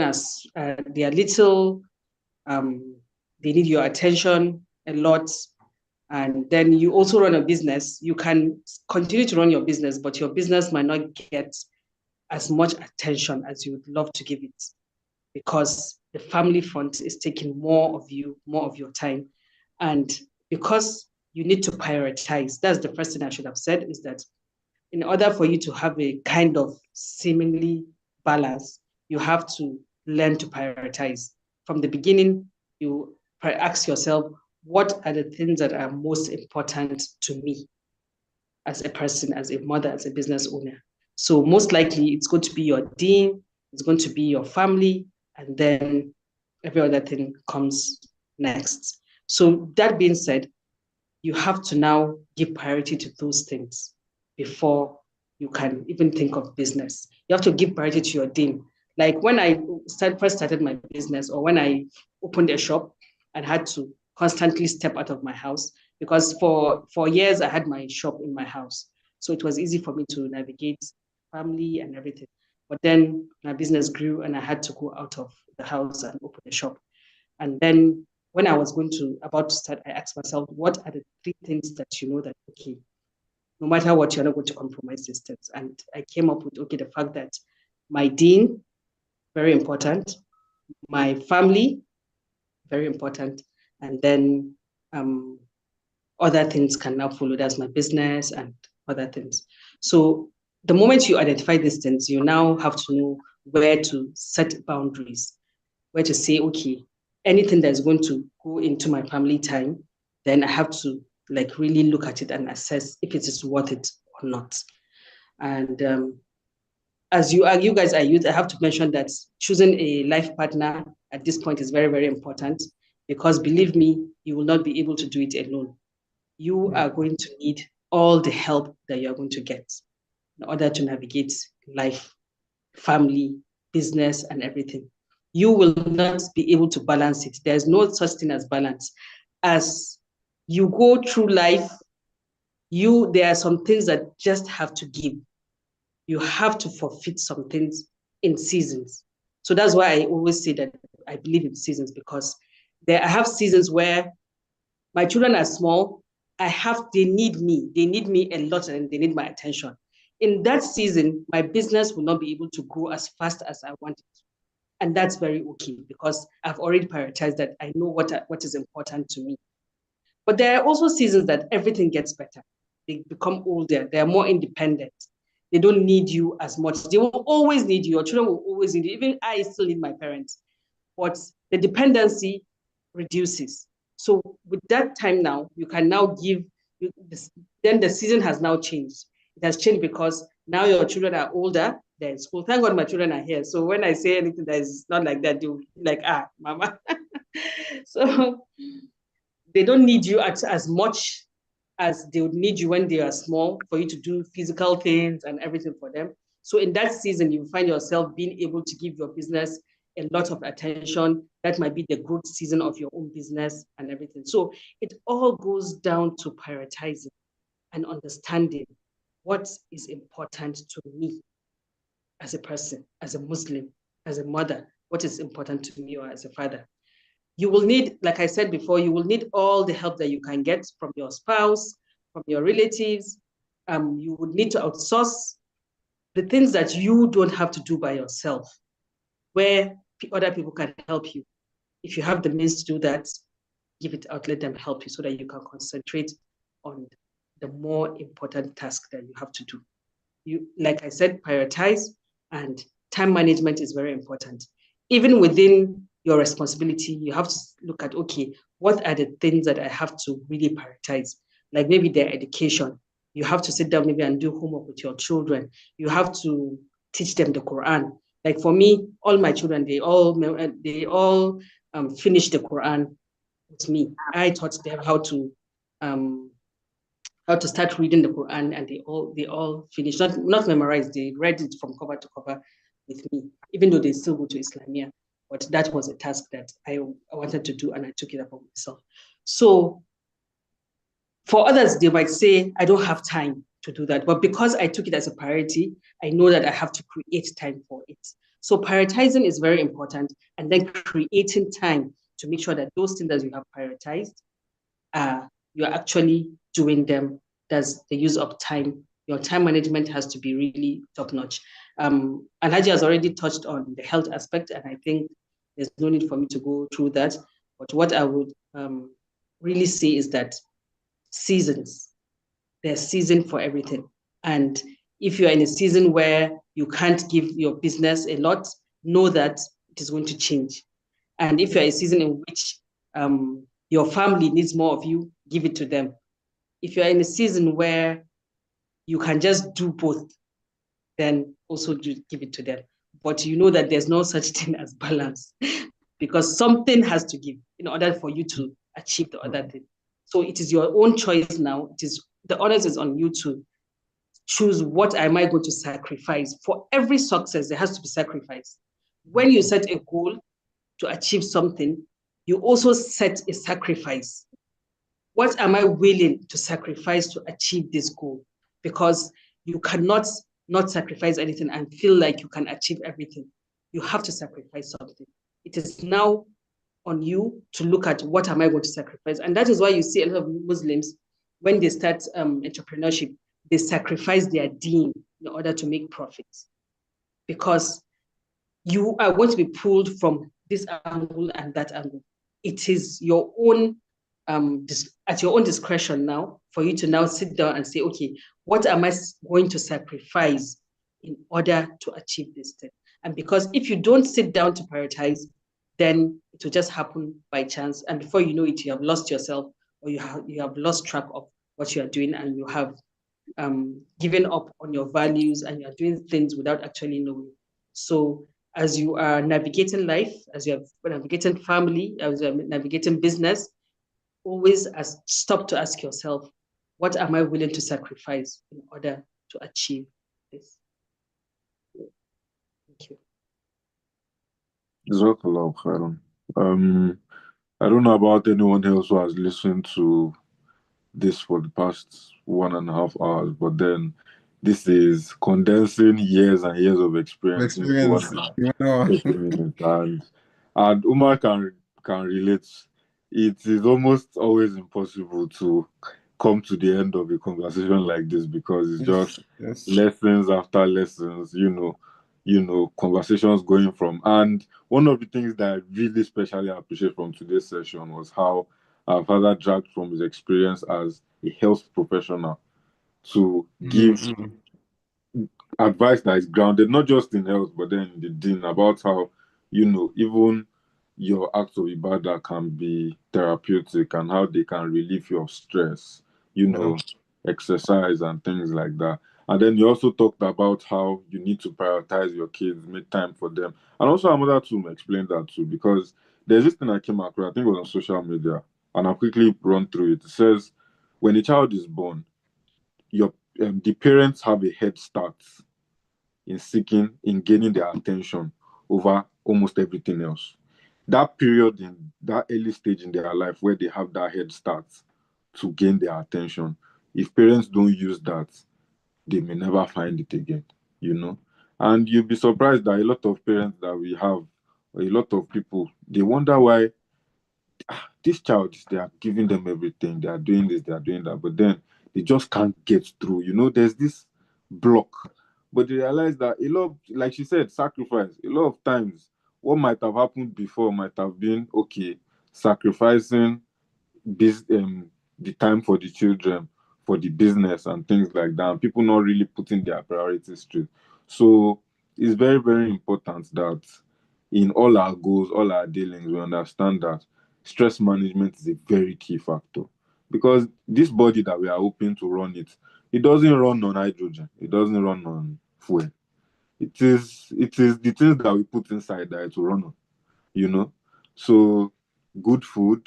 they are little, they need your attention a lot, and then you also run a business, you can continue to run your business, but your business might not get as much attention as you would love to give it, because the family front is taking more of you, more of your time. And because you need to prioritize, that's the first thing I should have said, is that in order for you to have a kind of seemingly balance, you have to learn to prioritize. From the beginning, you ask yourself, what are the things that are most important to me as a person, as a mother, as a business owner? So most likely it's going to be your deen, it's going to be your family, and then every other thing comes next. So that being said, you have to now give priority to those things before you can even think of business. You have to give priority to your deen. Like when I first started my business, or when I opened a shop and had to constantly step out of my house, because for years I had my shop in my house. So it was easy for me to navigate family and everything. But then my business grew and I had to go out of the house and open a shop. And then when I was about to start, I asked myself, what are the 3 things that you know that, okay, no matter what, you're not going to compromise these things? And I came up with, okay, the fact that my deen, very important, my family, very important, and then other things can now follow. That's my business and other things. So the moment you identify these things, you now have to know where to set boundaries, where to say, okay, anything that's going to go into my family time, then I have to like really look at it and assess if it is worth it or not. And as you guys are youth, I have to mention that choosing a life partner at this point is very, very important, because believe me, you will not be able to do it alone. You are going to need all the help that you're going to get in order to navigate life, family, business, and everything. You will not be able to balance it. There's no such thing as balance. As you go through life, there are some things that just have to give. You have to forfeit some things in seasons. So that's why I always say that I believe in seasons, because I have seasons where my children are small. They need me. They need me a lot, and they need my attention. In that season, my business will not be able to grow as fast as I want it to. And that's very okay, because I've already prioritized that. I know what is important to me. But there are also seasons that everything gets better. They become older. They are more independent. They don't need you as much. They will always need you. Your children will always need you. Even I still need my parents. But the dependency reduces. So with that time now, you can now give, then the season has now changed. It has changed because now your children are older, they're in school. Thank God my children are here. So when I say anything that is not like that, they'll be like, mama. So they don't need you as much as they would need you when they are small, for you to do physical things and everything for them. So in that season, you find yourself being able to give your business a lot of attention. That might be the growth season of your own business and everything. So it all goes down to prioritizing and understanding what is important to me as a person, as a Muslim, as a mother, what is important to me, or as a father. You will need, like I said before, you will need all the help that you can get from your spouse, from your relatives. You would need to outsource the things that you don't have to do by yourself, where other people can help you. If you have the means to do that, give it out, let them help you, so that you can concentrate on the more important task that you have to do. Like I said, prioritize, and time management is very important. Even within your responsibility, you have to look at, okay, what are the things that I have to really prioritize? Like maybe their education. You have to sit down maybe and do homework with your children. You have to teach them the Quran. Like for me, all my children, they all finished the Quran with me. I taught them how to start reading the Quran, and they all finished, not memorized, they read it from cover to cover with me, even though they still go to Islamia. But that was a task that I wanted to do, and I took it upon myself. So for others, they might say, I don't have time to do that. But because I took it as a priority, I know that I have to create time for it. So prioritizing is very important, and then creating time to make sure that those things that you have prioritized are you're actually doing them. There's the use of time. Your time management has to be really top notch. And Haji has already touched on the health aspect, and I think there's no need for me to go through that. But what I would really say is that seasons, there's season for everything. And if you're in a season where you can't give your business a lot, know that it is going to change. And if you're a season in which your family needs more of you, give it to them. If you're in a season where you can just do both, then also give it to them. But you know that there's no such thing as balance because something has to give in order for you to achieve the other thing. So it is your own choice now. It is the onus is on you to choose what am I going to sacrifice. For every success, there has to be sacrifice. When you set a goal to achieve something, you also set a sacrifice. What am I willing to sacrifice to achieve this goal? Because you cannot not sacrifice anything and feel like you can achieve everything. You have to sacrifice something. It is now on you to look at what am I going to sacrifice. And that is why you see a lot of Muslims, when they start entrepreneurship, they sacrifice their deen in order to make profits. Because you are going to be pulled from this angle and that angle. It is your own, at your own discretion now, for you to now sit down and say, okay, what am I going to sacrifice in order to achieve this thing? And because if you don't sit down to prioritize, then it will just happen by chance. And before you know it, you have lost yourself, or you have lost track of what you are doing, and you have given up on your values, and you are doing things without actually knowing. So as you are navigating life, as you are navigating family, as you are navigating business, always stop to ask yourself, what am I willing to sacrifice in order to achieve this? Thank you. Jazakallah khairan. I don't know about anyone else who has listened to this for the past 1.5 hours, but then this is condensing years and years of experience into one Experience. hour, You know. 30 minutes. And Umar can relate. It is almost always impossible to come to the end of a conversation like this because it's just Yes. lessons after lessons, conversations going from. And one of the things that I really especially appreciate from today's session was how our father dragged from his experience as a health professional to give advice that is grounded not just in health but then in the deen about how even your acts of ibadah can be therapeutic and how they can relieve your stress, exercise and things like that. And then you also talked about how you need to prioritize your kids, make time for them. And also our mother too explained that too, because there's this thing I came across, I think it was on social media, and I'll quickly run through it. It says when a child is born, the parents have a head start in gaining their attention over almost everything else. That period in that early stage in their life where they have that head start to gain their attention, if parents don't use that, they may never find it again. And you'll be surprised that a lot of parents that we have, or a lot of people, they wonder why this child, they are giving them everything, they are doing this, they are doing that, but then they just can't get through. There's this block. But they realize that a lot, like she said, sacrifice. A lot of times, what might have happened before might have been okay, sacrificing this the time for the children, for the business and things like that. And people not really putting their priorities straight. So it's very, very important that in all our goals, all our dealings, we understand that stress management is a very key factor. Because this body that we are hoping to run it doesn't run on hydrogen, it doesn't run on fuel. It is the things that we put inside that it will run on. So good food,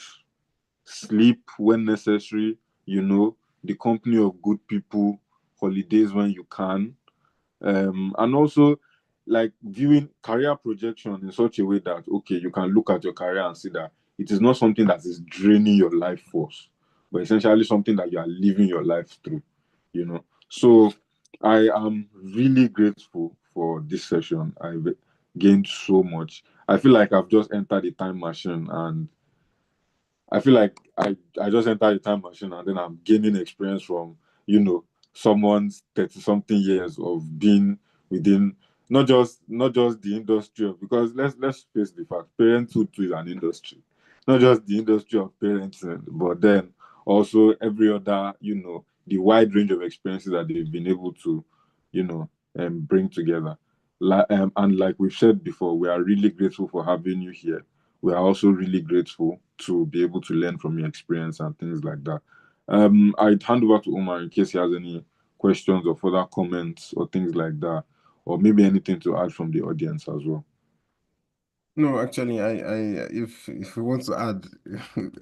sleep when necessary, the company of good people, holidays when you can, and also like viewing career projection in such a way that okay, you can look at your career and see that it is not something that is draining your life force, but essentially something that you are living your life through. So I am really grateful for this session. I've gained so much. I feel like I've just entered a time machine and I feel like I just enter the time machine and then I'm gaining experience from, someone's 30-something years of being within not just the industry of, because let's face the fact, parenthood too is an industry. Not just the industry of parenting, but then also every other, the wide range of experiences that they've been able to, bring together. And like we've said before, we are really grateful for having you here. We are also really grateful to be able to learn from your experience and things like that. I'd hand over to Omar in case he has any questions or further comments or things like that, or maybe anything to add from the audience as well. No, actually, if we want to add,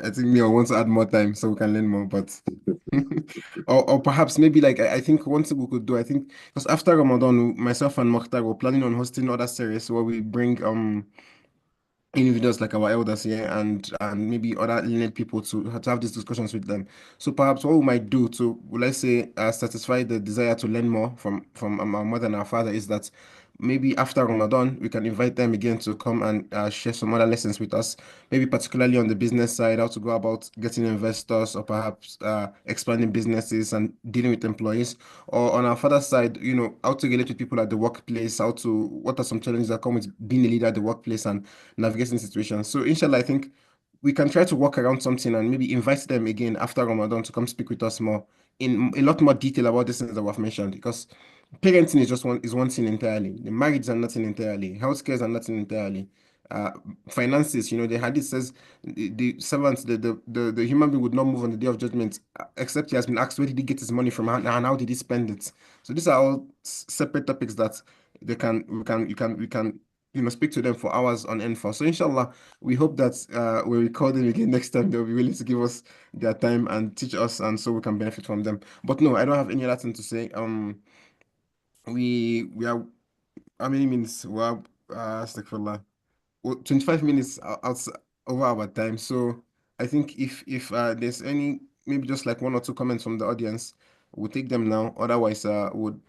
I think me, I want to add more time so we can learn more. But or perhaps maybe like I think one thing we could do, I think because after Ramadan, myself and Mokhtar were planning on hosting other series where we bring individuals like our elders here and maybe other learned people to have these discussions with them. So perhaps what we might do to, let's say, satisfy the desire to learn more from our mother and our father is that maybe after Ramadan we can invite them again to come and share some other lessons with us, maybe particularly on the business side, how to go about getting investors or perhaps expanding businesses and dealing with employees, or on our father's side, how to relate with people at the workplace, what are some challenges that come with being a leader at the workplace and navigating situations. So inshallah, I think we can try to work around something and maybe invite them again after Ramadan to come speak with us more in a lot more detail about the things that we've mentioned, because parenting is one thing entirely. The marriage is nothing entirely. Healthcare is nothing entirely. Uh, Finances, the hadith says the servant, the human being would not move on the day of judgment except he has been asked where did he get his money from and how did he spend it. So these are all separate topics that we can speak to them for hours on end for. So inshallah, we hope that when we call them again next time, they'll be willing to give us their time and teach us, and so we can benefit from them. But no, I don't have any other thing to say. We are how many minutes? Well, astaghfirullah. 25 minutes out over our time. So I think if there's any maybe just like one or two comments from the audience, we'll take them now. Otherwise, would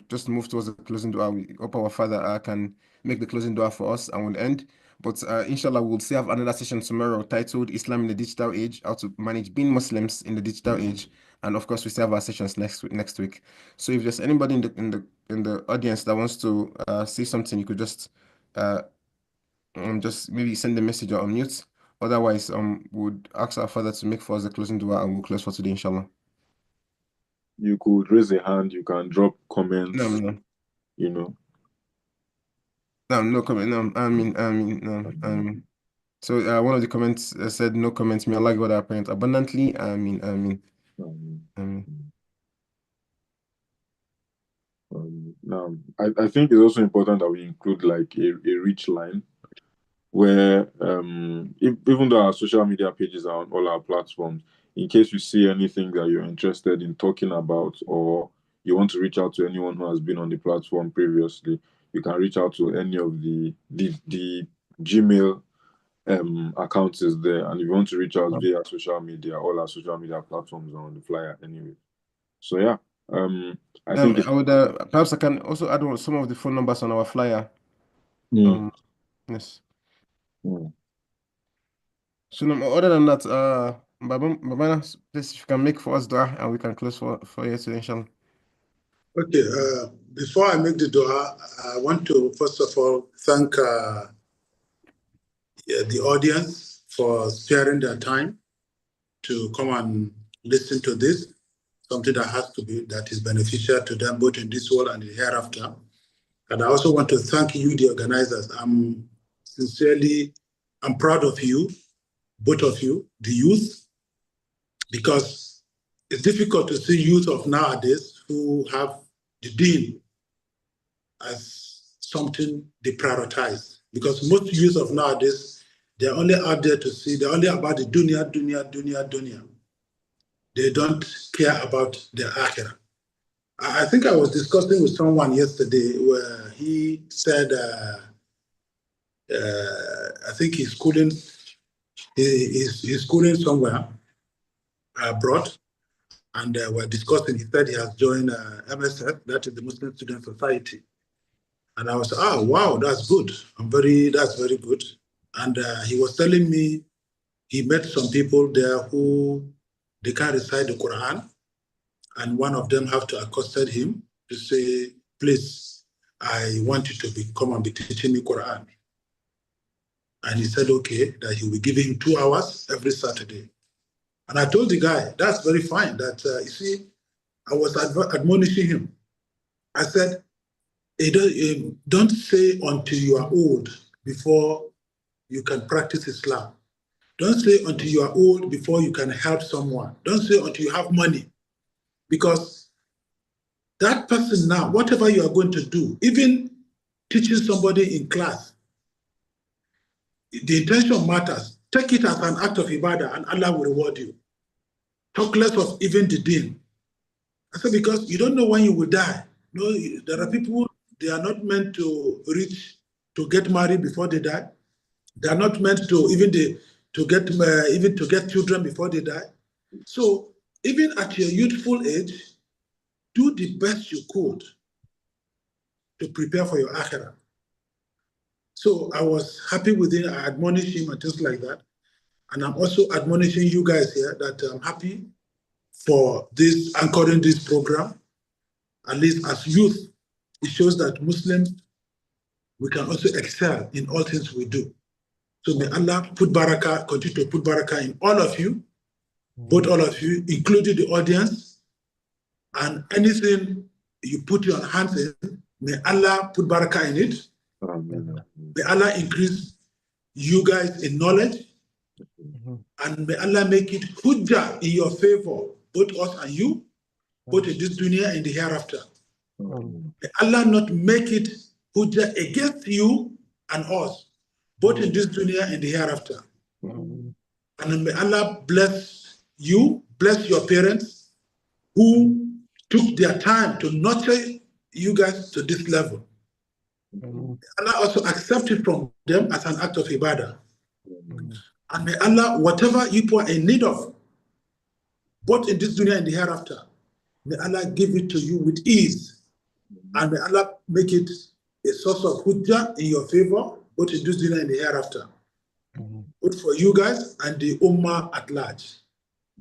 just move towards the closing dua. We hope our Father can make the closing dua for us and we'll end. But inshallah, we'll still have another session tomorrow titled Islam in the Digital Age: How to Manage Being Muslims in the Digital Age. And of course, we still have our sessions next week. So if there's anybody in the audience that wants to say something, you could just maybe send a message or unmute. Otherwise, would ask our Father to make for us the closing dua and we'll close for today, inshallah. You could raise a hand, you can drop No, comments, no, you know. no comment. No, no. So one of the comments said no comments. May Allah reward our parents abundantly. I mean. Now, I think it's also important that we include like a rich line where even though our social media pages are on all our platforms, in case you see anything that you're interested in talking about or you want to reach out to anyone who has been on the platform previously, you can reach out to any of the Gmail accounts is there. And if you want to reach out via social media, all our social media platforms are on the flyer anyway. So yeah, I think I would perhaps I can also add some of the phone numbers on our flyer. Yes. So other than that, Babana, please, if you can make for us dua and we can close for you today, inshallah. Okay, before I make the dua, I want to first of all thank the audience for sparing their time to come and listen to this, something that is beneficial to them both in this world and the hereafter. And I also want to thank you, the organizers. I'm proud of you, both of you, the youth, because it's difficult to see youth of nowadays who have the deen as something they prioritize. Because most youth of nowadays, they're only out there to see, they're only about the dunya. They don't care about the akhirah. I think I was discussing with someone yesterday where he said, I think he's schooling somewhere abroad, and we're discussing. He said he has joined MSF, that is the Muslim Student Society, and I was, wow, that's good. That's very good. And he was telling me he met some people there who they can't recite the Quran, and one of them have to accosted him to say, please, I want you to come and be teaching me Quran. And he said, okay, that he will be giving him 2 hours every Saturday. And I told the guy, that's very fine. That, you see, I was admonishing him. I said, don't say until you are old before you can practice Islam. Don't say until you are old before you can help someone. Don't say until you have money. Because that person now, whatever you are going to do, even teaching somebody in class, the intention matters. Take it as an act of ibadah and Allah will reward you. Talk less of even the deen. I said, because you don't know when you will die. No, there are people, they are not meant to get married before they die. They are not meant to to get children before they die. So even at your youthful age, do the best you could to prepare for your akhirah. So I was happy with him. I admonished him and things like that. And I'm also admonishing you guys here that I'm happy for this anchoring this program. At least as youth, it shows that Muslims, we can also excel in all things we do. So may Allah put barakah, continue to put barakah in all of you, both all of you, including the audience, and anything you put your hands in, may Allah put barakah in it. May Allah increase you guys in knowledge, and may Allah make it hujjah in your favor, both us and you, both in this dunya and the hereafter. May Allah not make it hujjah against you and us, both in this dunya and the hereafter. And may Allah bless you, bless your parents who took their time to nurture you guys to this level. Allah also accept it from them as an act of ibadah. And may Allah, whatever you are in need of, both in this dunya and the hereafter, may Allah give it to you with ease. And may Allah make it a source of hujjah in your favor, both in this dunya and the hereafter. Both for you guys and the ummah at large.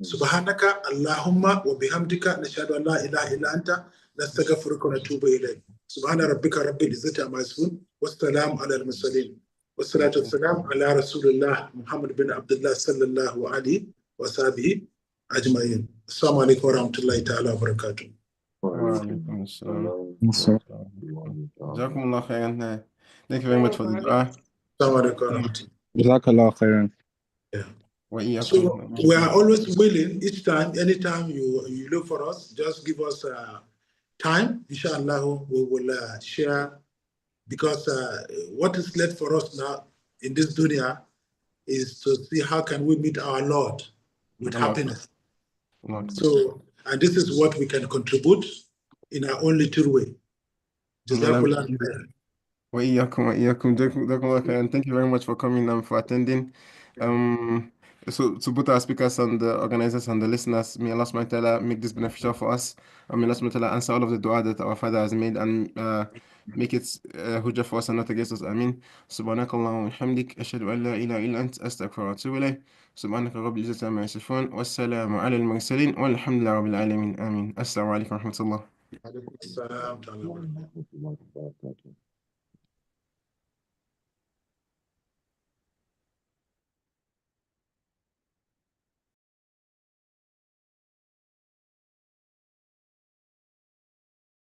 Subhanaka Allahumma wa bihamdika nashhadu an la ilaha illa anta nastaghfiruka wa natubu ilayk. Subhana rabbika rabbil izzati amma yasifun wa salamun ala al-mursalin. Wa salatu wassalam ala rasulillah Muhammad bin Abdullah sallallahu alayhi wa sahbihi ajma'in. Assalamu alaikum wa rahmatullahi ta'ala wa barakatuh. وعليكم السلام. جزاكم الله خيرا. Thank you very much for the dua. Assalamu alaikum wa rahmatullahi. Jazakallah khairan. So we are always willing each time, anytime you look for us, just give us time. Inshallah, we will share, because what is left for us now in this dunya is to see how can we meet our Lord with happiness. So, and this is what we can contribute in our own little way. Jazakallah khairan. وإياكم جزاكم الله خيرا. Thank you very much for coming and for attending. So to both our speakers and the organizers and the listeners, may Allah subhanahu wa ta'ala make this beneficial for us. And may Allah subhanahu wa ta'ala answer all of the dua that our father has made and make it hujjah for us and not against us. Ameen. سبحانك اللهم وبحمدك أشهد أن لا إله إلا أنت أستغفرك وأتوب إليك. سبحانك رب العزة عما يصفون والسلام على المرسلين والحمد لله رب العالمين. آمين. السلام عليكم ورحمة الله. Alaikum assalam.